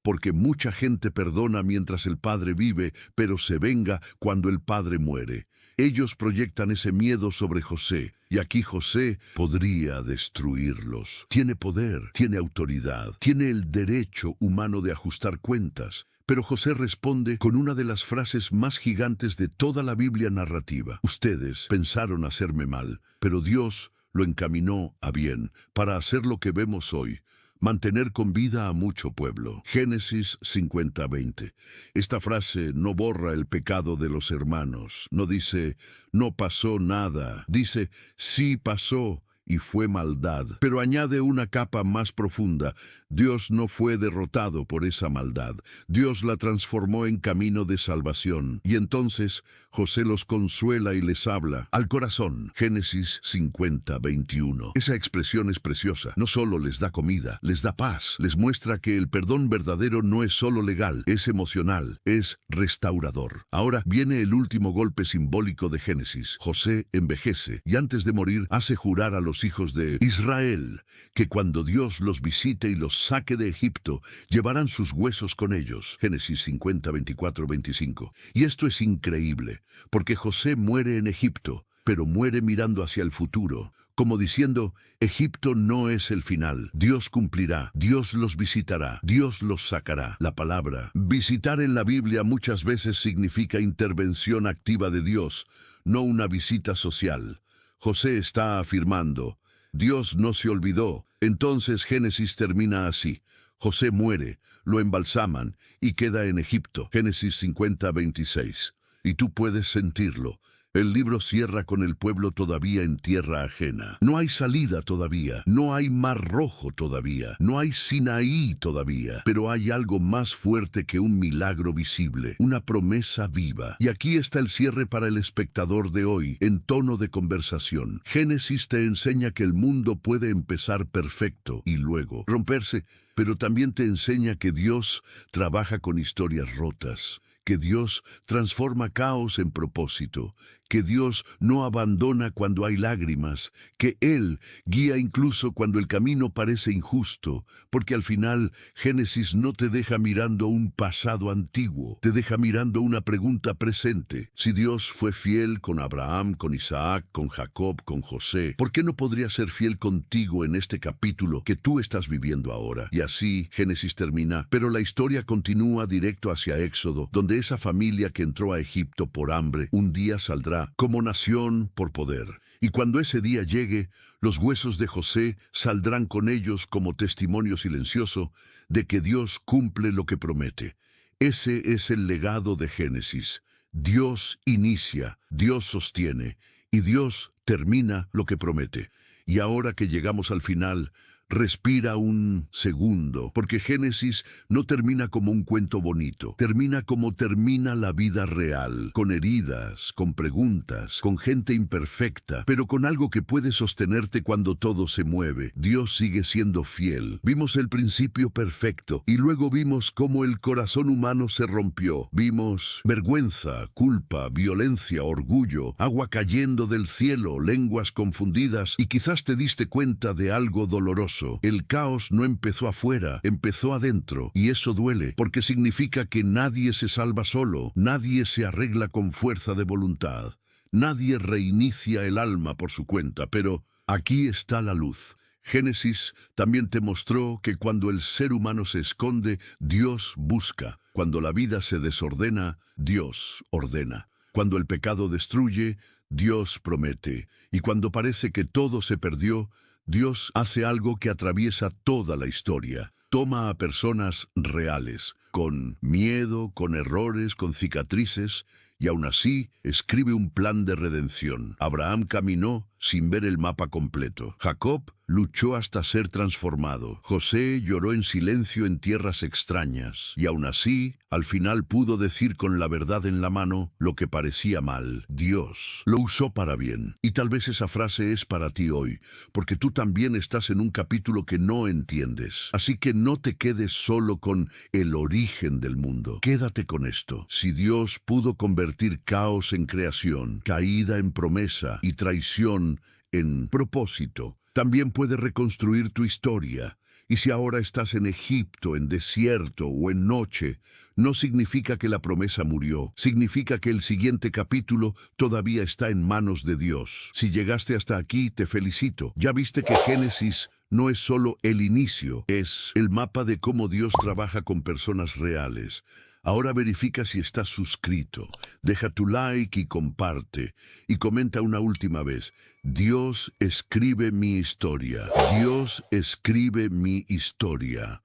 Porque mucha gente perdona mientras el padre vive, pero se venga cuando el padre muere. Ellos proyectan ese miedo sobre José, y aquí José podría destruirlos. Tiene poder, tiene autoridad, tiene el derecho humano de ajustar cuentas. Pero José responde con una de las frases más gigantes de toda la Biblia narrativa. Ustedes pensaron hacerme mal, pero Dios lo encaminó a bien para hacer lo que vemos hoy. Mantener con vida a mucho pueblo. Génesis 50:20. Esta frase no borra el pecado de los hermanos. No dice, no pasó nada. Dice, sí pasó y fue maldad. Pero añade una capa más profunda. Dios no fue derrotado por esa maldad. Dios la transformó en camino de salvación. Y entonces José los consuela y les habla al corazón. Génesis 50:21. Esa expresión es preciosa. No solo les da comida, les da paz. Les muestra que el perdón verdadero no es solo legal, es emocional, es restaurador. Ahora viene el último golpe simbólico de Génesis. José envejece y antes de morir hace jurar a los hijos de Israel que cuando Dios los visite y los saque de Egipto, llevarán sus huesos con ellos. Génesis 50:24-25. Y esto es increíble, porque José muere en Egipto, pero muere mirando hacia el futuro, como diciendo, Egipto no es el final. Dios cumplirá, Dios los visitará, Dios los sacará. La palabra visitar en la Biblia muchas veces significa intervención activa de Dios, no una visita social. José está afirmando, Dios no se olvidó. Entonces Génesis termina así. José muere, lo embalsaman y queda en Egipto. Génesis 50:26. Y tú puedes sentirlo. El libro cierra con el pueblo todavía en tierra ajena. No hay salida todavía, no hay mar rojo todavía, no hay Sinaí todavía, pero hay algo más fuerte que un milagro visible, una promesa viva. Y aquí está el cierre para el espectador de hoy, en tono de conversación. Génesis te enseña que el mundo puede empezar perfecto y luego romperse, pero también te enseña que Dios trabaja con historias rotas, que Dios transforma caos en propósito, que Dios no abandona cuando hay lágrimas, que Él guía incluso cuando el camino parece injusto, porque al final Génesis no te deja mirando un pasado antiguo, te deja mirando una pregunta presente. Si Dios fue fiel con Abraham, con Isaac, con Jacob, con José, ¿por qué no podría ser fiel contigo en este capítulo que tú estás viviendo ahora? Y así Génesis termina, pero la historia continúa directo hacia Éxodo, donde esa familia que entró a Egipto por hambre, un día saldrá tierra como nación por poder. Y cuando ese día llegue, los huesos de José saldrán con ellos como testimonio silencioso de que Dios cumple lo que promete. Ese es el legado de Génesis. Dios inicia, Dios sostiene, y Dios termina lo que promete. Y ahora que llegamos al final, respira un segundo, porque Génesis no termina como un cuento bonito, termina como termina la vida real, con heridas, con preguntas, con gente imperfecta, pero con algo que puede sostenerte cuando todo se mueve. Dios sigue siendo fiel. Vimos el principio perfecto y luego vimos cómo el corazón humano se rompió. Vimos vergüenza, culpa, violencia, orgullo, agua cayendo del cielo, lenguas confundidas, y quizás te diste cuenta de algo doloroso. El caos no empezó afuera, empezó adentro, y eso duele, porque significa que nadie se salva solo, nadie se arregla con fuerza de voluntad, nadie reinicia el alma por su cuenta, pero aquí está la luz. Génesis también te mostró que cuando el ser humano se esconde, Dios busca. Cuando la vida se desordena, Dios ordena. Cuando el pecado destruye, Dios promete. Y cuando parece que todo se perdió, Dios hace algo que atraviesa toda la historia. Toma a personas reales, con miedo, con errores, con cicatrices, y aún así escribe un plan de redención. Abraham caminó sin ver el mapa completo. Jacob luchó hasta ser transformado. José lloró en silencio en tierras extrañas. Y aún así, al final pudo decir con la verdad en la mano lo que parecía mal. Dios lo usó para bien. Y tal vez esa frase es para ti hoy, porque tú también estás en un capítulo que no entiendes. Así que no te quedes solo con el origen del mundo. Quédate con esto. Si Dios pudo convertir caos en creación, caída en promesa y traición en propósito, también puede reconstruir tu historia. Y si ahora estás en Egipto, en desierto o en noche, no significa que la promesa murió. Significa que el siguiente capítulo todavía está en manos de Dios. Si llegaste hasta aquí, te felicito. Ya viste que Génesis no es solo el inicio, es el mapa de cómo Dios trabaja con personas reales. Ahora verifica si estás suscrito. Deja tu like y comparte. Y comenta una última vez. Dios escribe mi historia. Dios escribe mi historia.